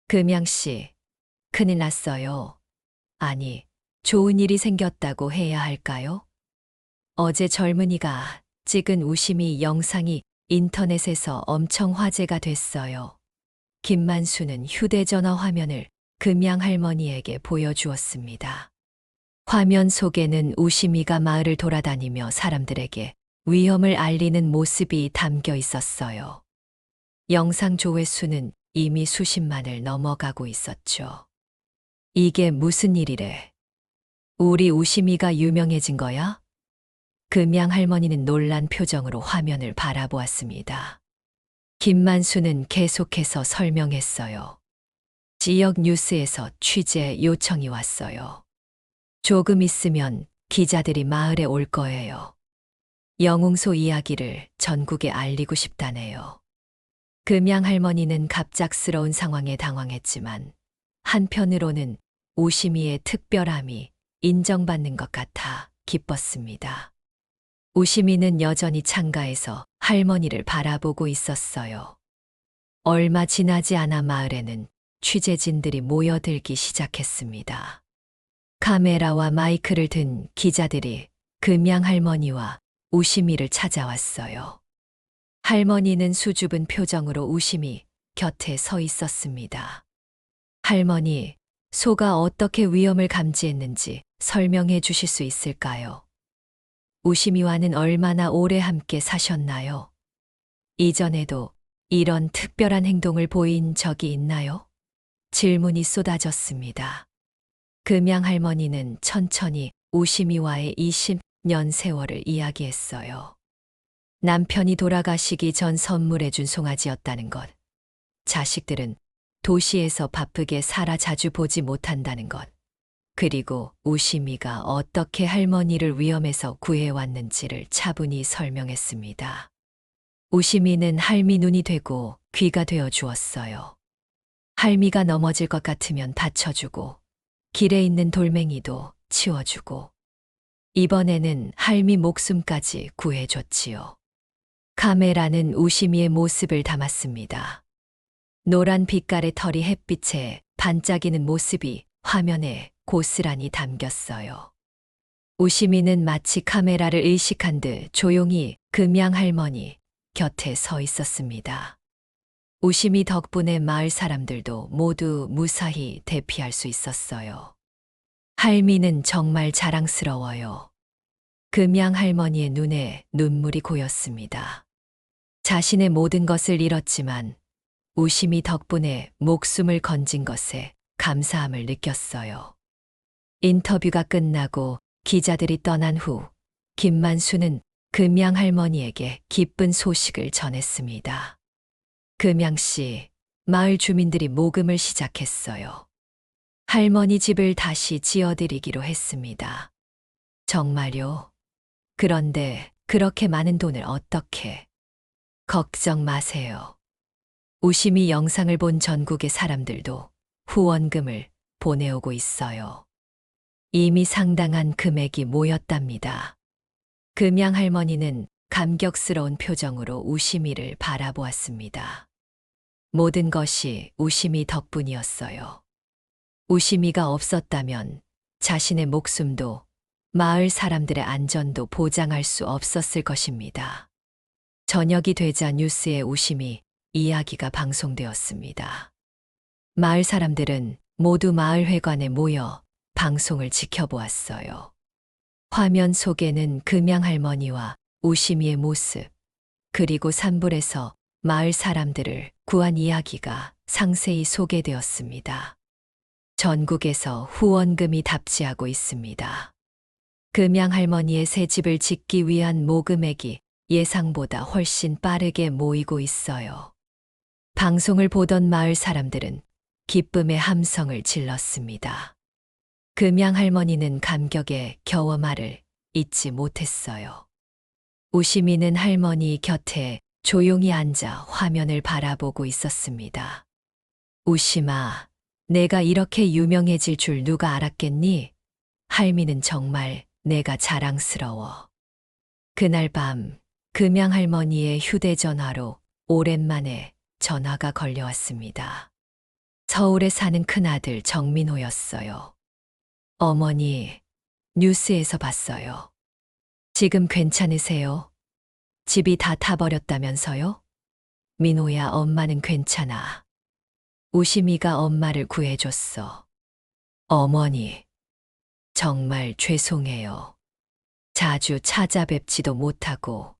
금양씨, 큰일 났어요. 아니, 좋은 일이 생겼다고 해야 할까요? 어제 젊은이가 찍은 우심이 영상이 인터넷에서 엄청 화제가 됐어요. 김만수는 휴대전화 화면을 금양 할머니에게 보여주었습니다. 화면 속에는 우심이가 마을을 돌아다니며 사람들에게 위험을 알리는 모습이 담겨 있었어요. 영상 조회수는 이미 수십만을 넘어가고 있었죠. 이게 무슨 일이래? 우리 우심이가 유명해진 거야? 금양 할머니는 놀란 표정으로 화면을 바라보았습니다. 김만수는 계속해서 설명했어요. 지역 뉴스에서 취재 요청이 왔어요. 조금 있으면 기자들이 마을에 올 거예요. 영웅소 이야기를 전국에 알리고 싶다네요. 금양 할머니는 갑작스러운 상황에 당황했지만 한편으로는 우심이의 특별함이 인정받는 것 같아 기뻤습니다. 우심이는 여전히 창가에서 할머니를 바라보고 있었어요. 얼마 지나지 않아 마을에는 취재진들이 모여들기 시작했습니다. 카메라와 마이크를 든 기자들이 금양 할머니와 우심이를 찾아왔어요. 할머니는 수줍은 표정으로 우심이 곁에 서 있었습니다. 할머니, 소가 어떻게 위험을 감지했는지 설명해 주실 수 있을까요? 우심이와는 얼마나 오래 함께 사셨나요? 이전에도 이런 특별한 행동을 보인 적이 있나요? 질문이 쏟아졌습니다. 금양 할머니는 천천히 우심이와의 20년 세월을 이야기했어요. 남편이 돌아가시기 전 선물해준 송아지였다는 것. 자식들은 도시에서 바쁘게 살아 자주 보지 못한다는 것. 그리고 우심이가 어떻게 할머니를 위험에서 구해왔는지를 차분히 설명했습니다. 우심이는 할미 눈이 되고 귀가 되어 주었어요. 할미가 넘어질 것 같으면 받쳐주고, 길에 있는 돌멩이도 치워주고, 이번에는 할미 목숨까지 구해줬지요. 카메라는 우심이의 모습을 담았습니다. 노란 빛깔의 털이 햇빛에 반짝이는 모습이 화면에 고스란히 담겼어요. 우심이는 마치 카메라를 의식한 듯 조용히 금양 할머니 곁에 서 있었습니다. 우심이 덕분에 마을 사람들도 모두 무사히 대피할 수 있었어요. 할미는 정말 자랑스러워요. 금양 할머니의 눈에 눈물이 고였습니다. 자신의 모든 것을 잃었지만 우심이 덕분에 목숨을 건진 것에 감사함을 느꼈어요. 인터뷰가 끝나고 기자들이 떠난 후 김만수는 금양 할머니에게 기쁜 소식을 전했습니다. 금양 씨, 마을 주민들이 모금을 시작했어요. 할머니 집을 다시 지어드리기로 했습니다. 정말요? 그런데 그렇게 많은 돈을 어떻게? 걱정 마세요. 우심이 영상을 본 전국의 사람들도 후원금을 보내오고 있어요. 이미 상당한 금액이 모였답니다. 금양 할머니는 감격스러운 표정으로 우심이를 바라보았습니다. 모든 것이 우심이 덕분이었어요. 우심이가 없었다면 자신의 목숨도 마을 사람들의 안전도 보장할 수 없었을 것입니다. 저녁이 되자 뉴스에 우심이 이야기가 방송되었습니다. 마을 사람들은 모두 마을회관에 모여 방송을 지켜보았어요. 화면 속에는 금양 할머니와 우심이의 모습, 그리고 산불에서 마을 사람들을 구한 이야기가 상세히 소개되었습니다. 전국에서 후원금이 답지하고 있습니다. 금양 할머니의 새 집을 짓기 위한 모금액이 예상보다 훨씬 빠르게 모이고 있어요. 방송을 보던 마을 사람들은 기쁨의 함성을 질렀습니다. 금양 할머니는 감격에 겨워 말을 잇지 못했어요. 우심이는 할머니 곁에 조용히 앉아 화면을 바라보고 있었습니다. 우심아, 내가 이렇게 유명해질 줄 누가 알았겠니? 할미는 정말 내가 자랑스러워. 그날 밤 금양 할머니의 휴대전화로 오랜만에 전화가 걸려왔습니다. 서울에 사는 큰아들 정민호였어요. 어머니, 뉴스에서 봤어요. 지금 괜찮으세요? 집이 다 타버렸다면서요? 민호야, 엄마는 괜찮아. 우심이가 엄마를 구해줬어. 어머니, 정말 죄송해요. 자주 찾아뵙지도 못하고.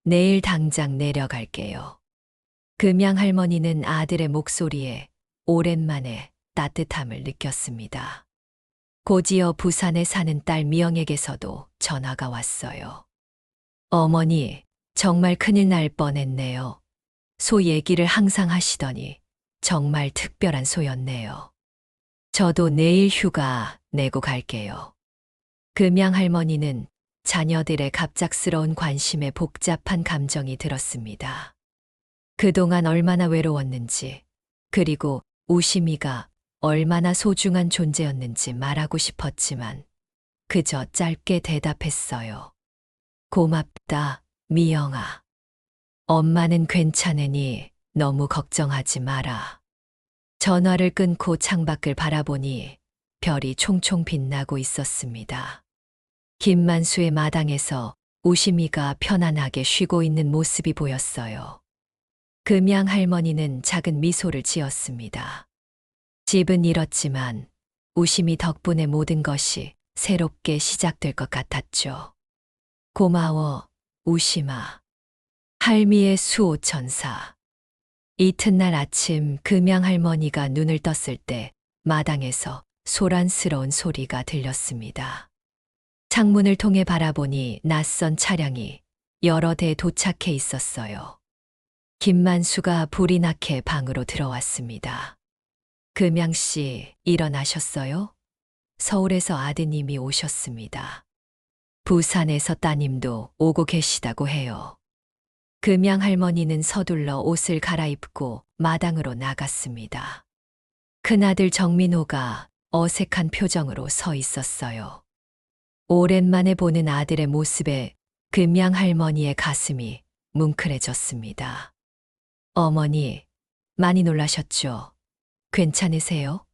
내일 당장 내려갈게요. 금양 할머니는 아들의 목소리에 오랜만에 따뜻함을 느꼈습니다. 곧이어 부산에 사는 딸 미영에게서도 전화가 왔어요. 어머니, 정말 큰일 날 뻔했네요. 소 얘기를 항상 하시더니 정말 특별한 소였네요. 저도 내일 휴가 내고 갈게요. 금양 할머니는 자녀들의 갑작스러운 관심에 복잡한 감정이 들었습니다. 그동안 얼마나 외로웠는지, 그리고 우심이가 얼마나 소중한 존재였는지 말하고 싶었지만 그저 짧게 대답했어요. 고맙다, 미영아. 엄마는 괜찮으니 너무 걱정하지 마라. 전화를 끊고 창밖을 바라보니 별이 총총 빛나고 있었습니다. 김만수의 마당에서 우심이가 편안하게 쉬고 있는 모습이 보였어요. 금양 할머니는 작은 미소를 지었습니다. 집은 잃었지만 우심이 덕분에 모든 것이 새롭게 시작될 것 같았죠. 고마워, 우심아. 할미의 수호천사. 이튿날 아침 금양할머니가 눈을 떴을 때 마당에서 소란스러운 소리가 들렸습니다. 창문을 통해 바라보니 낯선 차량이 여러 대 도착해 있었어요. 김만수가 불이 나게 방으로 들어왔습니다. 금양씨, 일어나셨어요? 서울에서 아드님이 오셨습니다. 부산에서 따님도 오고 계시다고 해요. 금양할머니는 서둘러 옷을 갈아입고 마당으로 나갔습니다. 큰아들 정민호가 어색한 표정으로 서 있었어요. 오랜만에 보는 아들의 모습에 금양할머니의 가슴이 뭉클해졌습니다. 어머니, 많이 놀라셨죠? 괜찮으세요?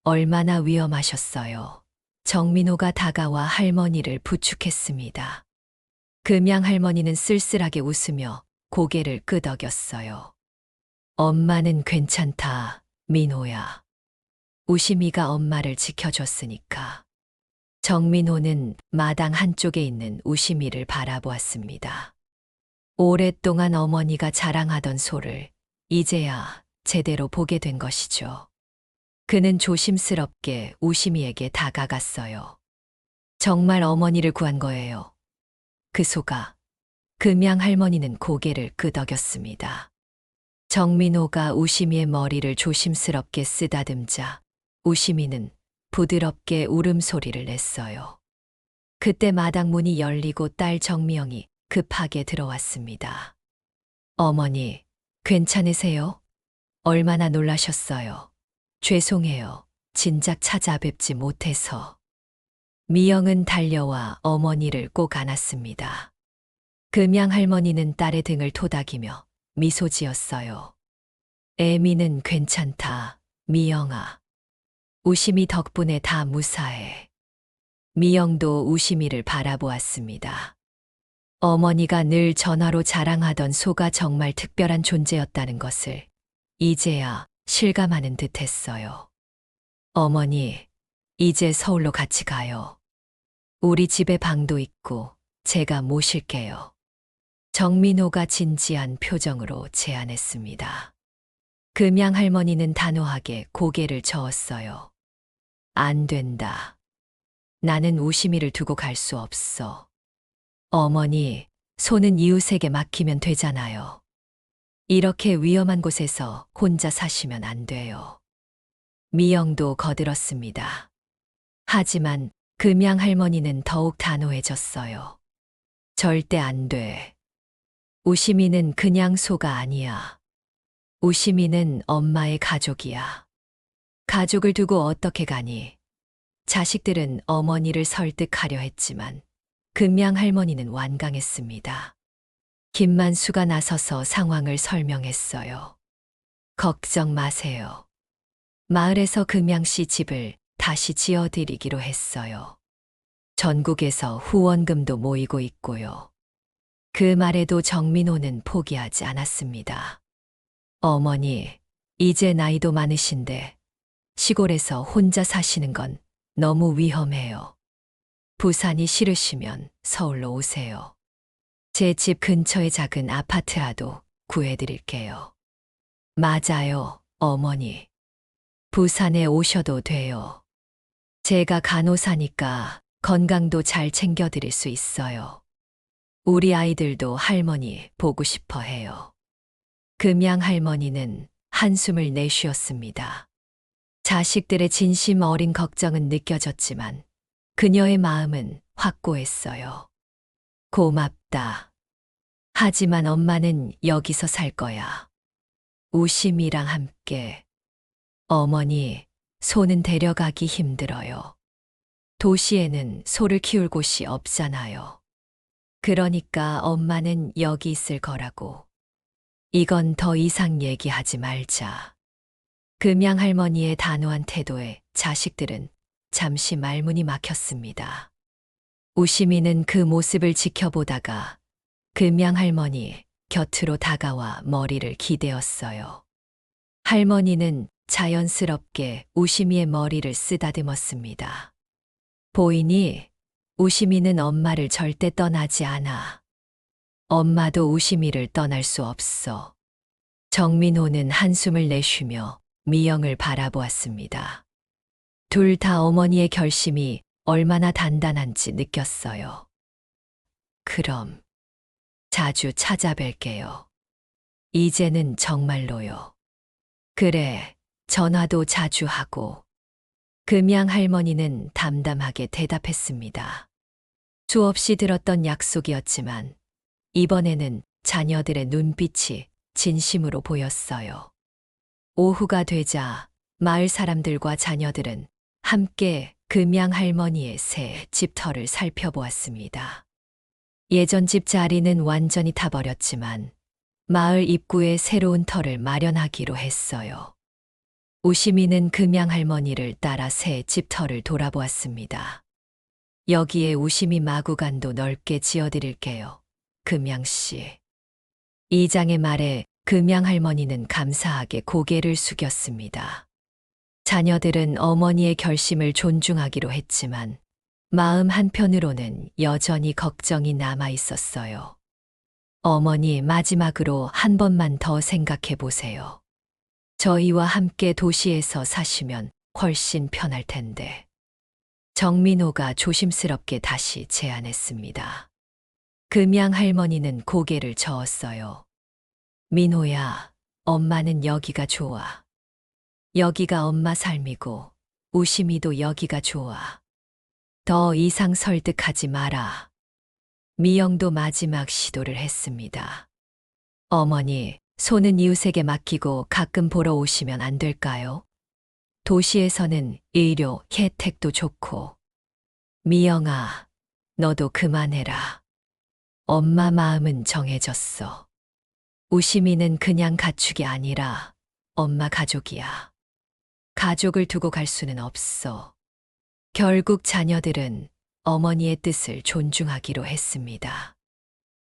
얼마나 위험하셨어요? 정민호가 다가와 할머니를 부축했습니다. 금양할머니는 쓸쓸하게 웃으며 고개를 끄덕였어요. 엄마는 괜찮다, 민호야. 우심이가 엄마를 지켜줬으니까. 정민호는 마당 한쪽에 있는 우심이를 바라보았습니다. 오랫동안 어머니가 자랑하던 소를 이제야 제대로 보게 된 것이죠. 그는 조심스럽게 우심이에게 다가갔어요. 정말 어머니를 구한 거예요. 그 소가. 금양할머니는 고개를 끄덕였습니다. 정민호가 우심이의 머리를 조심스럽게 쓰다듬자 우심이는 부드럽게 울음소리를 냈어요. 그때 마당 문이 열리고 딸 정미영이 급하게 들어왔습니다. 어머니, 괜찮으세요? 얼마나 놀라셨어요? 죄송해요. 진작 찾아뵙지 못해서. 미영은 달려와 어머니를 꼭 안았습니다. 금양할머니는 딸의 등을 토닥이며 미소 지었어요. 애미는 괜찮다, 미영아. 우심이 덕분에 다 무사해. 미영도 우심이를 바라보았습니다. 어머니가 늘 전화로 자랑하던 소가 정말 특별한 존재였다는 것을 이제야 실감하는 듯 했어요. 어머니, 이제 서울로 같이 가요. 우리 집에 방도 있고 제가 모실게요. 정민호가 진지한 표정으로 제안했습니다. 금양할머니는 단호하게 고개를 저었어요. 안 된다. 나는 우심이를 두고 갈 수 없어. 어머니, 소는 이웃에게 맡기면 되잖아요. 이렇게 위험한 곳에서 혼자 사시면 안 돼요. 미영도 거들었습니다. 하지만 금양할머니는 더욱 단호해졌어요. 절대 안 돼. 우심이는 그냥 소가 아니야. 우심이는 엄마의 가족이야. 가족을 두고 어떻게 가니? 자식들은 어머니를 설득하려 했지만 금양할머니는 완강했습니다. 김만수가 나서서 상황을 설명했어요. 걱정 마세요. 마을에서 금양씨 집을 다시 지어드리기로 했어요. 전국에서 후원금도 모이고 있고요. 그 말에도 정민호는 포기하지 않았습니다. 어머니, 이제 나이도 많으신데 시골에서 혼자 사시는 건 너무 위험해요. 부산이 싫으시면 서울로 오세요. 제 집 근처의 작은 아파트라도 구해드릴게요. 맞아요, 어머니. 부산에 오셔도 돼요. 제가 간호사니까 건강도 잘 챙겨드릴 수 있어요. 우리 아이들도 할머니 보고 싶어 해요. 금양할머니는 한숨을 내쉬었습니다. 자식들의 진심 어린 걱정은 느껴졌지만 그녀의 마음은 확고했어요. 고맙다. 하지만 엄마는 여기서 살 거야. 우심이랑 함께. 어머니, 소는 데려가기 힘들어요. 도시에는 소를 키울 곳이 없잖아요. 그러니까 엄마는 여기 있을 거라고. 이건 더 이상 얘기하지 말자. 금양할머니의 단호한 태도에 자식들은 잠시 말문이 막혔습니다. 우심이는 그 모습을 지켜보다가 금양할머니 곁으로 다가와 머리를 기대었어요. 할머니는 자연스럽게 우심이의 머리를 쓰다듬었습니다. 보이니? 우심이는 엄마를 절대 떠나지 않아. 엄마도 우심이를 떠날 수 없어. 정민호는 한숨을 내쉬며 미영을 바라보았습니다. 둘 다 어머니의 결심이 얼마나 단단한지 느꼈어요. 그럼 자주 찾아뵐게요. 이제는 정말로요. 그래, 전화도 자주 하고. 금양 할머니는 담담하게 대답했습니다. 수없이 들었던 약속이었지만 이번에는 자녀들의 눈빛이 진심으로 보였어요. 오후가 되자 마을 사람들과 자녀들은 함께 금양 할머니의 새 집터를 살펴보았습니다. 예전 집 자리는 완전히 타버렸지만 마을 입구에 새로운 터를 마련하기로 했어요. 우시미는 금양 할머니를 따라 새 집터를 돌아보았습니다. 여기에 우시미 마구간도 넓게 지어드릴게요. 금양 씨. 이장의 말에 금양 할머니는 감사하게 고개를 숙였습니다. 자녀들은 어머니의 결심을 존중하기로 했지만 마음 한편으로는 여전히 걱정이 남아 있었어요. 어머니, 마지막으로 한 번만 더 생각해 보세요. 저희와 함께 도시에서 사시면 훨씬 편할 텐데. 정민호가 조심스럽게 다시 제안했습니다. 금양 할머니는 고개를 저었어요. 민호야, 엄마는 여기가 좋아. 여기가 엄마 삶이고 우심이도 여기가 좋아. 더 이상 설득하지 마라. 미영도 마지막 시도를 했습니다. 어머니, 손은 이웃에게 맡기고 가끔 보러 오시면 안 될까요? 도시에서는 의료 혜택도 좋고. 미영아, 너도 그만해라. 엄마 마음은 정해졌어. 우시미는 그냥 가축이 아니라 엄마 가족이야. 가족을 두고 갈 수는 없어. 결국 자녀들은 어머니의 뜻을 존중하기로 했습니다.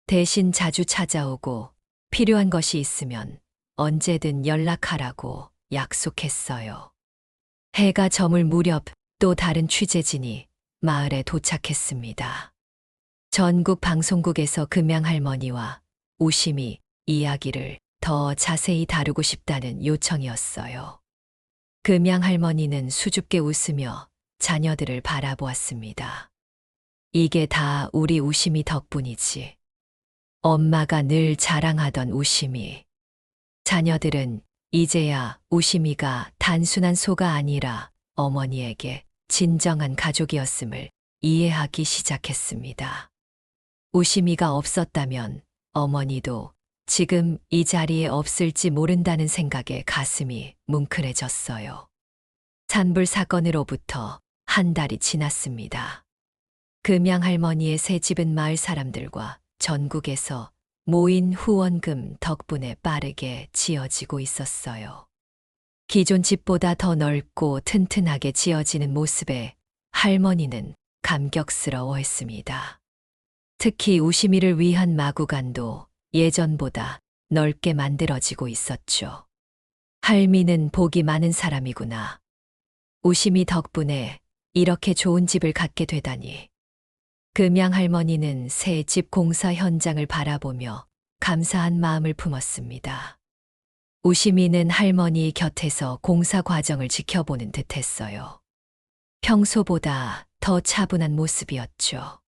대신 자주 찾아오고 필요한 것이 있으면 언제든 연락하라고 약속했어요. 해가 저물 무렵 또 다른 취재진이 마을에 도착했습니다. 전국 방송국에서 금양 할머니와 우심이 이야기를 더 자세히 다루고 싶다는 요청이었어요. 금양 할머니는 수줍게 웃으며 자녀들을 바라보았습니다. 이게 다 우리 우심이 덕분이지. 엄마가 늘 자랑하던 우심이. 자녀들은 이제야 우심이가 단순한 소가 아니라 어머니에게 진정한 가족이었음을 이해하기 시작했습니다. 우심이가 없었다면 어머니도 지금 이 자리에 없을지 모른다는 생각에 가슴이 뭉클해졌어요. 산불 사건으로부터 한 달이 지났습니다. 금양 할머니의 새 집은 마을 사람들과 전국에서 모인 후원금 덕분에 빠르게 지어지고 있었어요. 기존 집보다 더 넓고 튼튼하게 지어지는 모습에 할머니는 감격스러워했습니다. 특히 우시미를 위한 마구간도 예전보다 넓게 만들어지고 있었죠. 할미는 복이 많은 사람이구나. 우시미 덕분에 이렇게 좋은 집을 갖게 되다니. 금양 할머니는 새 집 공사 현장을 바라보며 감사한 마음을 품었습니다. 우시미는 할머니 곁에서 공사 과정을 지켜보는 듯했어요. 평소보다 더 차분한 모습이었죠.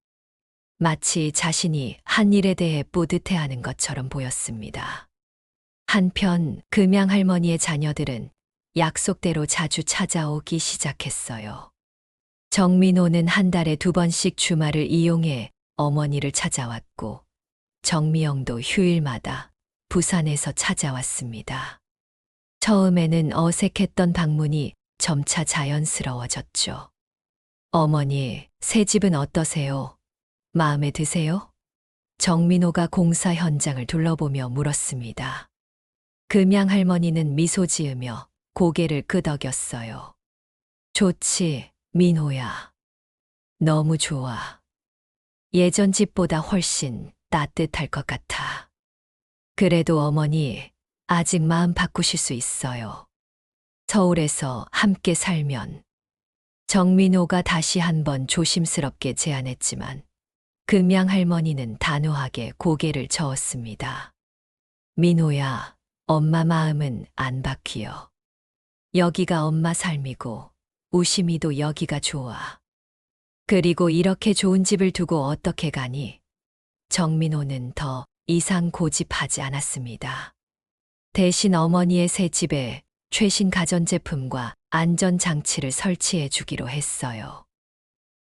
마치 자신이 한 일에 대해 뿌듯해하는 것처럼 보였습니다. 한편 금양 할머니의 자녀들은 약속대로 자주 찾아오기 시작했어요. 정민호는 한 달에 2번씩 주말을 이용해 어머니를 찾아왔고, 정미영도 휴일마다 부산에서 찾아왔습니다. 처음에는 어색했던 방문이 점차 자연스러워졌죠. 어머니, 새 집은 어떠세요? 마음에 드세요? 정민호가 공사 현장을 둘러보며 물었습니다. 금양 할머니는 미소 지으며 고개를 끄덕였어요. 좋지, 민호야. 너무 좋아. 예전 집보다 훨씬 따뜻할 것 같아. 그래도 어머니, 아직 마음 바꾸실 수 있어요. 서울에서 함께 살면. 정민호가 다시 한번 조심스럽게 제안했지만 금양 할머니는 단호하게 고개를 저었습니다. 민호야, 엄마 마음은 안 바뀌어. 여기가 엄마 삶이고 우심이도 여기가 좋아. 그리고 이렇게 좋은 집을 두고 어떻게 가니? 정민호는 더 이상 고집하지 않았습니다. 대신 어머니의 새 집에 최신 가전제품과 안전장치를 설치해 주기로 했어요.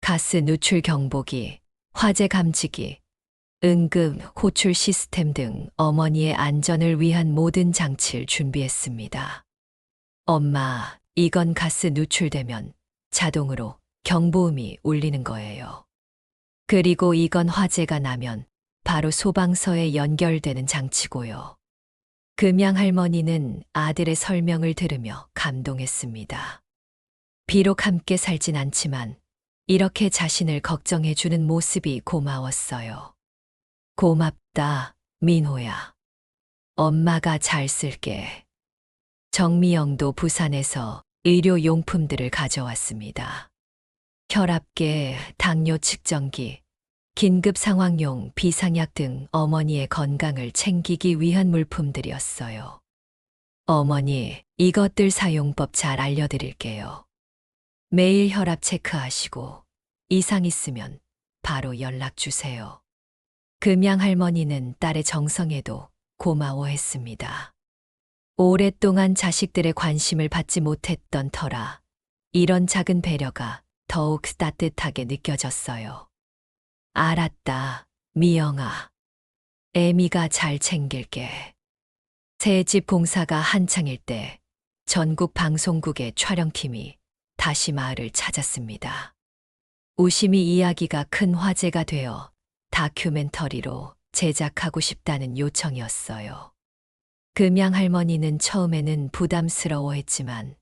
가스 누출 경보기, 화재 감지기, 응급 호출 시스템 등 어머니의 안전을 위한 모든 장치를 준비했습니다. 엄마, 이건 가스 누출되면 자동으로 경보음이 울리는 거예요. 그리고 이건 화재가 나면 바로 소방서에 연결되는 장치고요. 금양 할머니는 아들의 설명을 들으며 감동했습니다. 비록 함께 살진 않지만 이렇게 자신을 걱정해 주는 모습이 고마웠어요. 고맙다, 민호야. 엄마가 잘 쓸게. 정미영도 부산에서 의료용품들을 가져왔습니다. 혈압계, 당뇨 측정기, 긴급 상황용 비상약 등 어머니의 건강을 챙기기 위한 물품들이었어요. 어머니, 이것들 사용법 잘 알려드릴게요. 매일 혈압 체크하시고 이상 있으면 바로 연락 주세요. 금양 할머니는 딸의 정성에도 고마워했습니다. 오랫동안 자식들의 관심을 받지 못했던 터라 이런 작은 배려가 더욱 따뜻하게 느껴졌어요. 알았다, 미영아. 애미가 잘 챙길게. 새 집 공사가 한창일 때 전국 방송국의 촬영팀이 다시 마을을 찾았습니다. 우심이 이야기가 큰 화제가 되어 다큐멘터리로 제작하고 싶다는 요청이었어요. 금양 할머니는 처음에는 부담스러워했지만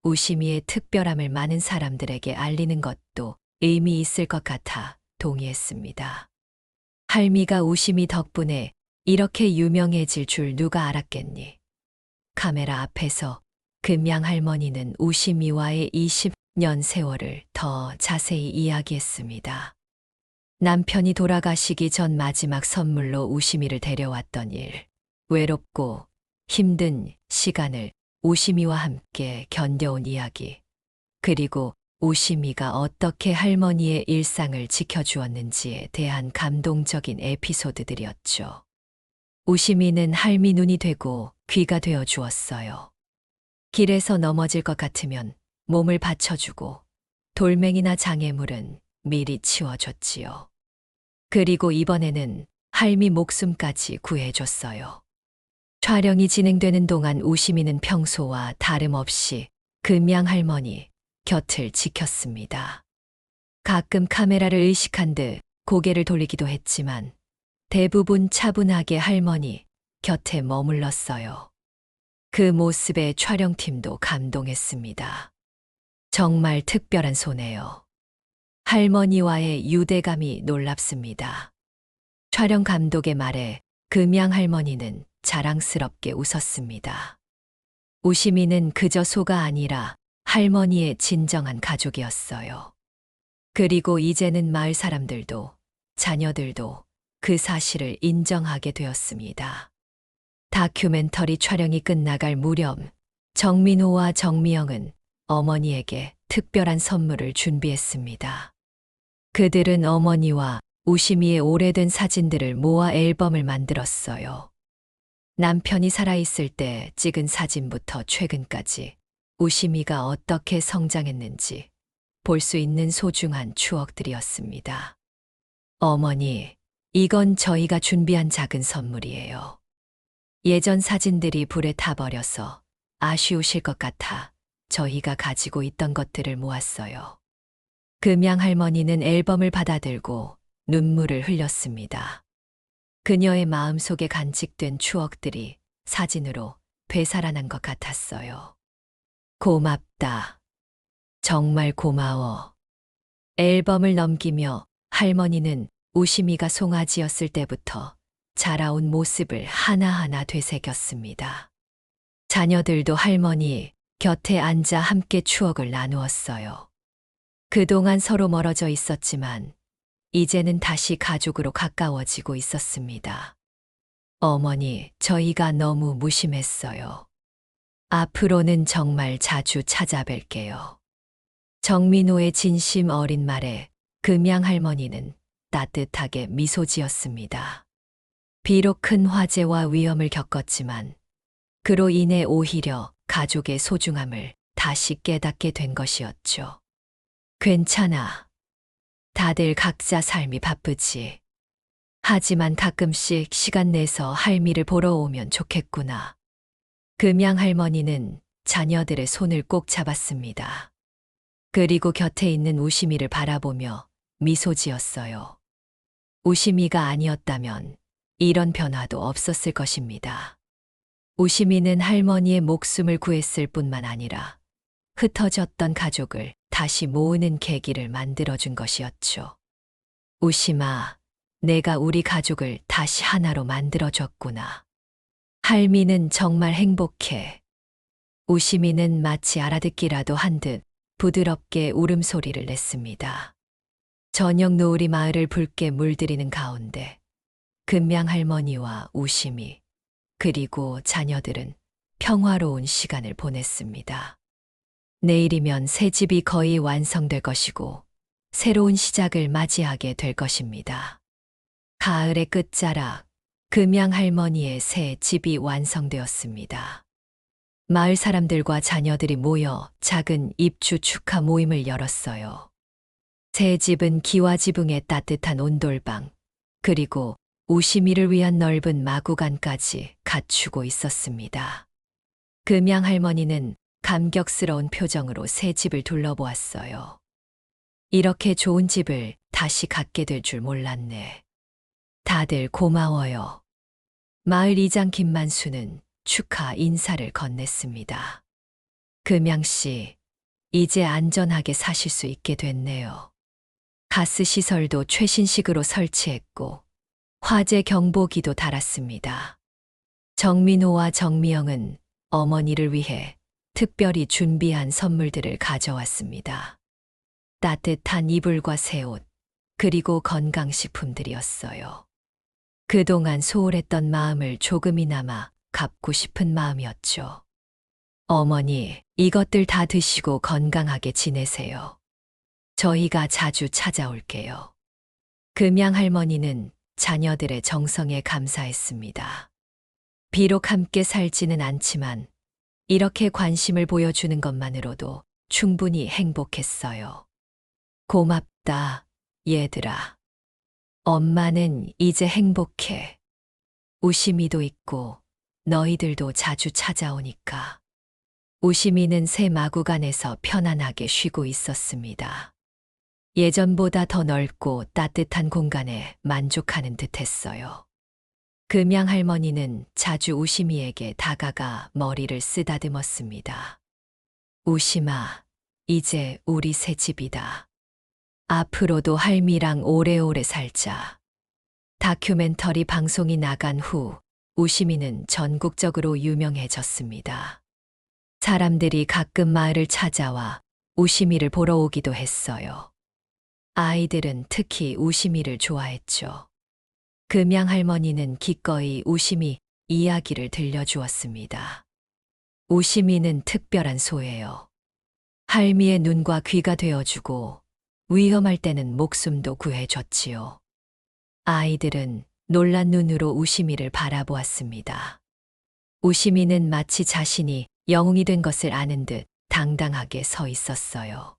우심이의 특별함을 많은 사람들에게 알리는 것도 의미 있을 것 같아 동의했습니다. 할미가 우심이 덕분에 이렇게 유명해질 줄 누가 알았겠니? 카메라 앞에서 금양 할머니는 우심이와의 20년 세월을 더 자세히 이야기했습니다. 남편이 돌아가시기 전 마지막 선물로 우심이를 데려왔던 일, 외롭고 힘든 시간을 우심이와 함께 견뎌온 이야기, 그리고 우심이가 어떻게 할머니의 일상을 지켜주었는지에 대한 감동적인 에피소드들이었죠. 우심이는 할미 눈이 되고 귀가 되어 주었어요. 길에서 넘어질 것 같으면 몸을 받쳐주고 돌멩이나 장애물은 미리 치워줬지요. 그리고 이번에는 할미 목숨까지 구해줬어요. 촬영이 진행되는 동안 우심이는 평소와 다름없이 금양 할머니 곁을 지켰습니다. 가끔 카메라를 의식한 듯 고개를 돌리기도 했지만 대부분 차분하게 할머니 곁에 머물렀어요. 그 모습에 촬영팀도 감동했습니다. 정말 특별한 손해요. 할머니와의 유대감이 놀랍습니다. 촬영 감독의 말에 금양 할머니는 자랑스럽게 웃었습니다. 우심이는 그저 소가 아니라 할머니의 진정한 가족이었어요. 그리고 이제는 마을 사람들도 자녀들도 그 사실을 인정하게 되었습니다. 다큐멘터리 촬영이 끝나갈 무렵 정민호와 정미영은 어머니에게 특별한 선물을 준비했습니다. 그들은 어머니와 우심이의 오래된 사진들을 모아 앨범을 만들었어요. 남편이 살아있을 때 찍은 사진부터 최근까지 우심이가 어떻게 성장했는지 볼 수 있는 소중한 추억들이었습니다. 어머니, 이건 저희가 준비한 작은 선물이에요. 예전 사진들이 불에 타버려서 아쉬우실 것 같아 저희가 가지고 있던 것들을 모았어요. 금양 할머니는 앨범을 받아들고 눈물을 흘렸습니다. 그녀의 마음속에 간직된 추억들이 사진으로 되살아난 것 같았어요. 고맙다. 정말 고마워. 앨범을 넘기며 할머니는 우심이가 송아지였을 때부터 자라온 모습을 하나하나 되새겼습니다. 자녀들도 할머니 곁에 앉아 함께 추억을 나누었어요. 그동안 서로 멀어져 있었지만 이제는 다시 가족으로 가까워지고 있었습니다. 어머니, 저희가 너무 무심했어요. 앞으로는 정말 자주 찾아뵐게요. 정민호의 진심 어린 말에 금양 할머니는 따뜻하게 미소 지었습니다. 비록 큰 화재와 위험을 겪었지만 그로 인해 오히려 가족의 소중함을 다시 깨닫게 된 것이었죠. 괜찮아. 다들 각자 삶이 바쁘지. 하지만 가끔씩 시간 내서 할미를 보러 오면 좋겠구나. 금양 할머니는 자녀들의 손을 꼭 잡았습니다. 그리고 곁에 있는 우심이를 바라보며 미소 지었어요. 우심이가 아니었다면 이런 변화도 없었을 것입니다. 우심이는 할머니의 목숨을 구했을 뿐만 아니라 흩어졌던 가족을 다시 모으는 계기를 만들어준 것이었죠. 우심아, 내가 우리 가족을 다시 하나로 만들어줬구나. 할미는 정말 행복해. 우심이는 마치 알아듣기라도 한 듯 부드럽게 울음소리를 냈습니다. 저녁 노을이 마을을 붉게 물들이는 가운데 금양 할머니와 우심이 그리고 자녀들은 평화로운 시간을 보냈습니다. 내일이면 새 집이 거의 완성될 것이고 새로운 시작을 맞이하게 될 것입니다. 가을의 끝자락, 금양 할머니의 새 집이 완성되었습니다. 마을 사람들과 자녀들이 모여 작은 입주 축하 모임을 열었어요. 새 집은 기와 지붕의 따뜻한 온돌방, 그리고 우심이를 위한 넓은 마구간까지 갖추고 있었습니다. 금양 할머니는 감격스러운 표정으로 새 집을 둘러보았어요. 이렇게 좋은 집을 다시 갖게 될 줄 몰랐네. 다들 고마워요. 마을 이장 김만수는 축하 인사를 건넸습니다. 금양 씨, 이제 안전하게 사실 수 있게 됐네요. 가스 시설도 최신식으로 설치했고 화재 경보기도 달았습니다. 정민호와 정미영은 어머니를 위해 특별히 준비한 선물들을 가져왔습니다. 따뜻한 이불과 새 옷, 그리고 건강식품들이었어요. 그동안 소홀했던 마음을 조금이나마 갚고 싶은 마음이었죠. 어머니, 이것들 다 드시고 건강하게 지내세요. 저희가 자주 찾아올게요. 금양 할머니는 자녀들의 정성에 감사했습니다. 비록 함께 살지는 않지만 이렇게 관심을 보여주는 것만으로도 충분히 행복했어요. 고맙다, 얘들아. 엄마는 이제 행복해. 우심이도 있고 너희들도 자주 찾아오니까. 우심이는 새 마구간에서 편안하게 쉬고 있었습니다. 예전보다 더 넓고 따뜻한 공간에 만족하는 듯했어요. 금양 할머니는 자주 우심이에게 다가가 머리를 쓰다듬었습니다. 우심아, 이제 우리 새 집이다. 앞으로도 할미랑 오래오래 살자. 다큐멘터리 방송이 나간 후 우심이는 전국적으로 유명해졌습니다. 사람들이 가끔 마을을 찾아와 우심이를 보러 오기도 했어요. 아이들은 특히 우심이를 좋아했죠. 금양 할머니는 기꺼이 우심이 이야기를 들려주었습니다. 우심이는 특별한 소예요. 할미의 눈과 귀가 되어주고 위험할 때는 목숨도 구해줬지요. 아이들은 놀란 눈으로 우심이를 바라보았습니다. 우심이는 마치 자신이 영웅이 된 것을 아는 듯 당당하게 서 있었어요.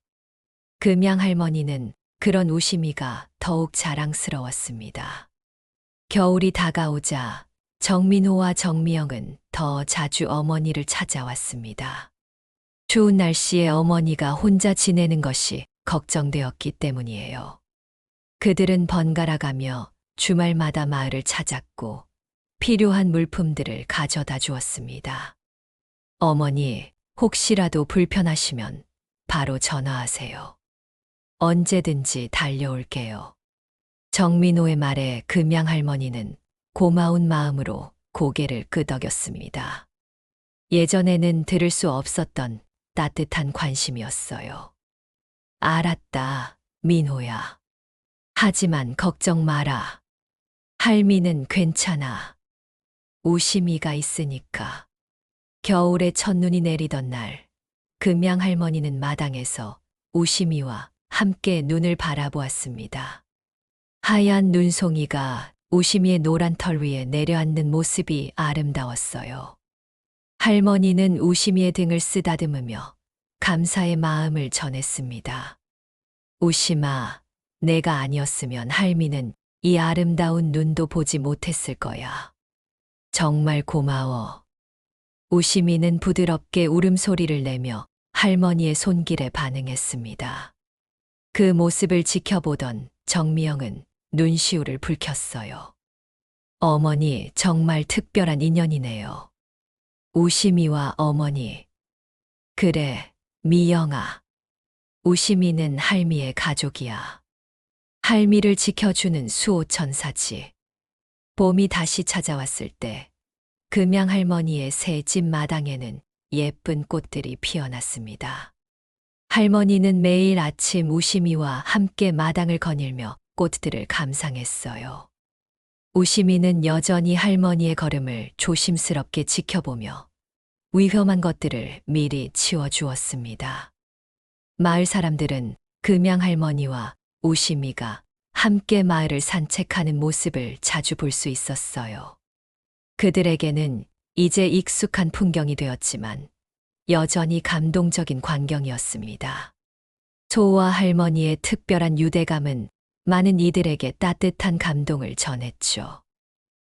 금양 할머니는 그런 우심이가 더욱 자랑스러웠습니다. 겨울이 다가오자 정민호와 정미영은 더 자주 어머니를 찾아왔습니다. 추운 날씨에 어머니가 혼자 지내는 것이 걱정되었기 때문이에요. 그들은 번갈아가며 주말마다 마을을 찾았고 필요한 물품들을 가져다 주었습니다. 어머니, 혹시라도 불편하시면 바로 전화하세요. 언제든지 달려올게요. 정민호의 말에 금양 할머니는 고마운 마음으로 고개를 끄덕였습니다. 예전에는 들을 수 없었던 따뜻한 관심이었어요. 알았다, 민호야. 하지만 걱정 마라. 할미는 괜찮아. 우심이가 있으니까. 겨울에 첫눈이 내리던 날, 금양 할머니는 마당에서 우심이와 함께 눈을 바라보았습니다. 하얀 눈송이가 우심이의 노란 털 위에 내려앉는 모습이 아름다웠어요. 할머니는 우심이의 등을 쓰다듬으며 감사의 마음을 전했습니다. 우심아, 내가 아니었으면 할미는 이 아름다운 눈도 보지 못했을 거야. 정말 고마워. 우심이는 부드럽게 울음소리를 내며 할머니의 손길에 반응했습니다. 그 모습을 지켜보던 정미영은 눈시울을 붉혔어요. 어머니, 정말 특별한 인연이네요. 우심이와 어머니. 그래, 미영아. 우심이는 할미의 가족이야. 할미를 지켜주는 수호천사지. 봄이 다시 찾아왔을 때 금양 할머니의 새 집 마당에는 예쁜 꽃들이 피어났습니다. 할머니는 매일 아침 우심이와 함께 마당을 거닐며 꽃들을 감상했어요. 우심이는 여전히 할머니의 걸음을 조심스럽게 지켜보며 위험한 것들을 미리 치워주었습니다. 마을 사람들은 금양 할머니와 우심이가 함께 마을을 산책하는 모습을 자주 볼 수 있었어요. 그들에게는 이제 익숙한 풍경이 되었지만 여전히 감동적인 광경이었습니다. 소와 할머니의 특별한 유대감은 많은 이들에게 따뜻한 감동을 전했죠.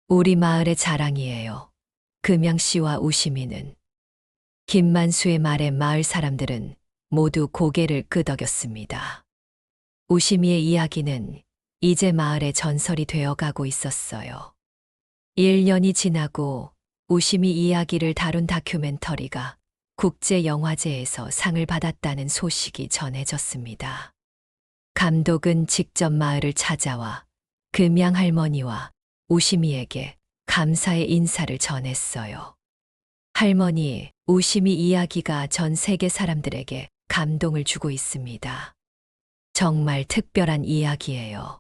우리 마을의 자랑이에요. 금양씨와 우심이는. 김만수의 말에 마을 사람들은 모두 고개를 끄덕였습니다. 우심이의 이야기는 이제 마을의 전설이 되어가고 있었어요. 1년이 지나고 우심이 이야기를 다룬 다큐멘터리가 국제영화제에서 상을 받았다는 소식이 전해졌습니다. 감독은 직접 마을을 찾아와 금양 할머니와 우심이에게 감사의 인사를 전했어요. 할머니, 우심이 이야기가 전 세계 사람들에게 감동을 주고 있습니다. 정말 특별한 이야기예요.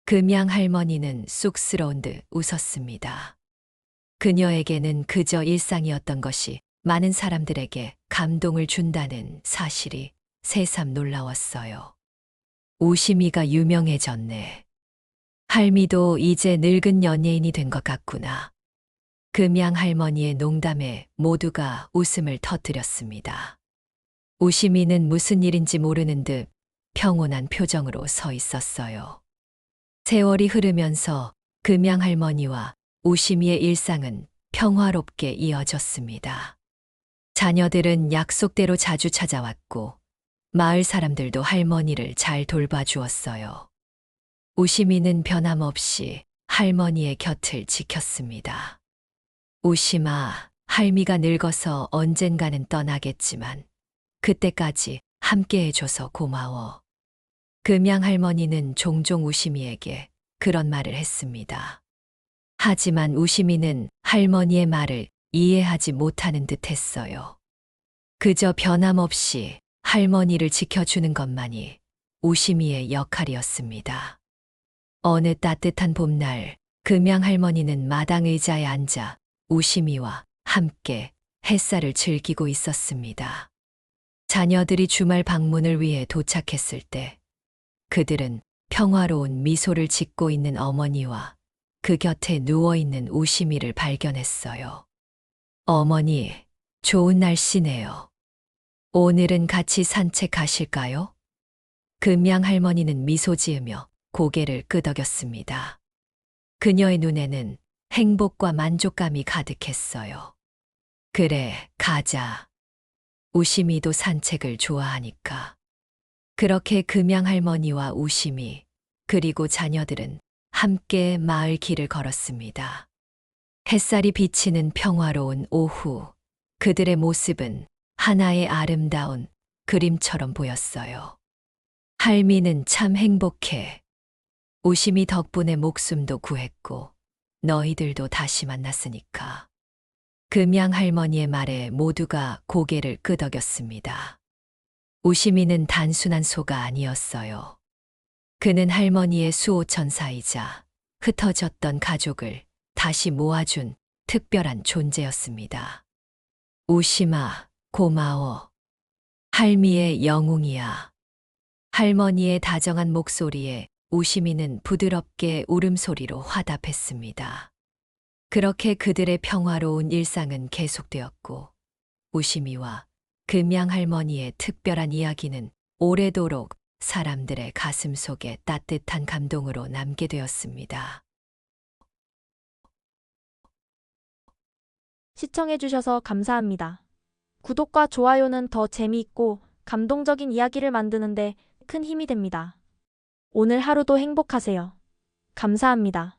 금양 할머니는 쑥스러운 듯 웃었습니다. 그녀에게는 그저 일상이었던 것이 많은 사람들에게 감동을 준다는 사실이 새삼 놀라웠어요. 우심이가 유명해졌네. 할미도 이제 늙은 연예인이 된 것 같구나. 금양 할머니의 농담에 모두가 웃음을 터뜨렸습니다. 우심이는 무슨 일인지 모르는 듯 평온한 표정으로 서 있었어요. 세월이 흐르면서 금양 할머니와 우심이의 일상은 평화롭게 이어졌습니다. 자녀들은 약속대로 자주 찾아왔고 마을 사람들도 할머니를 잘 돌봐주었어요. 우심이는 변함없이 할머니의 곁을 지켰습니다. 우심아, 할미가 늙어서 언젠가는 떠나겠지만 그때까지 함께 해줘서 고마워. 금양 할머니는 종종 우심이에게 그런 말을 했습니다. 하지만 우심이는 할머니의 말을 이해하지 못하는 듯 했어요. 그저 변함없이 할머니를 지켜주는 것만이 우심이의 역할이었습니다. 어느 따뜻한 봄날, 금양 할머니는 마당 의자에 앉아 우심이와 함께 햇살을 즐기고 있었습니다. 자녀들이 주말 방문을 위해 도착했을 때 그들은 평화로운 미소를 짓고 있는 어머니와 그 곁에 누워있는 우심이를 발견했어요. 어머니, 좋은 날씨네요. 오늘은 같이 산책하실까요? 금양 할머니는 미소 지으며 고개를 끄덕였습니다. 그녀의 눈에는 행복과 만족감이 가득했어요. 그래, 가자. 우심이도 산책을 좋아하니까. 그렇게 금양 할머니와 우심이 그리고 자녀들은 함께 마을 길을 걸었습니다. 햇살이 비치는 평화로운 오후, 그들의 모습은 하나의 아름다운 그림처럼 보였어요. 할미는 참 행복해. 우심이 덕분에 목숨도 구했고 너희들도 다시 만났으니까. 금양 할머니의 말에 모두가 고개를 끄덕였습니다. 우심이는 단순한 소가 아니었어요. 그는 할머니의 수호천사이자 흩어졌던 가족을 다시 모아준 특별한 존재였습니다. 우심아, 고마워. 할미의 영웅이야. 할머니의 다정한 목소리에 우심이는 부드럽게 울음소리로 화답했습니다. 그렇게 그들의 평화로운 일상은 계속되었고, 우심이와 금양 할머니의 특별한 이야기는 오래도록 사람들의 가슴 속에 따뜻한 감동으로 남게 되었습니다. 시청해주셔서 감사합니다. 구독과 좋아요는 더 재미있고 감동적인 이야기를 만드는데 큰 힘이 됩니다. 오늘 하루도 행복하세요. 감사합니다.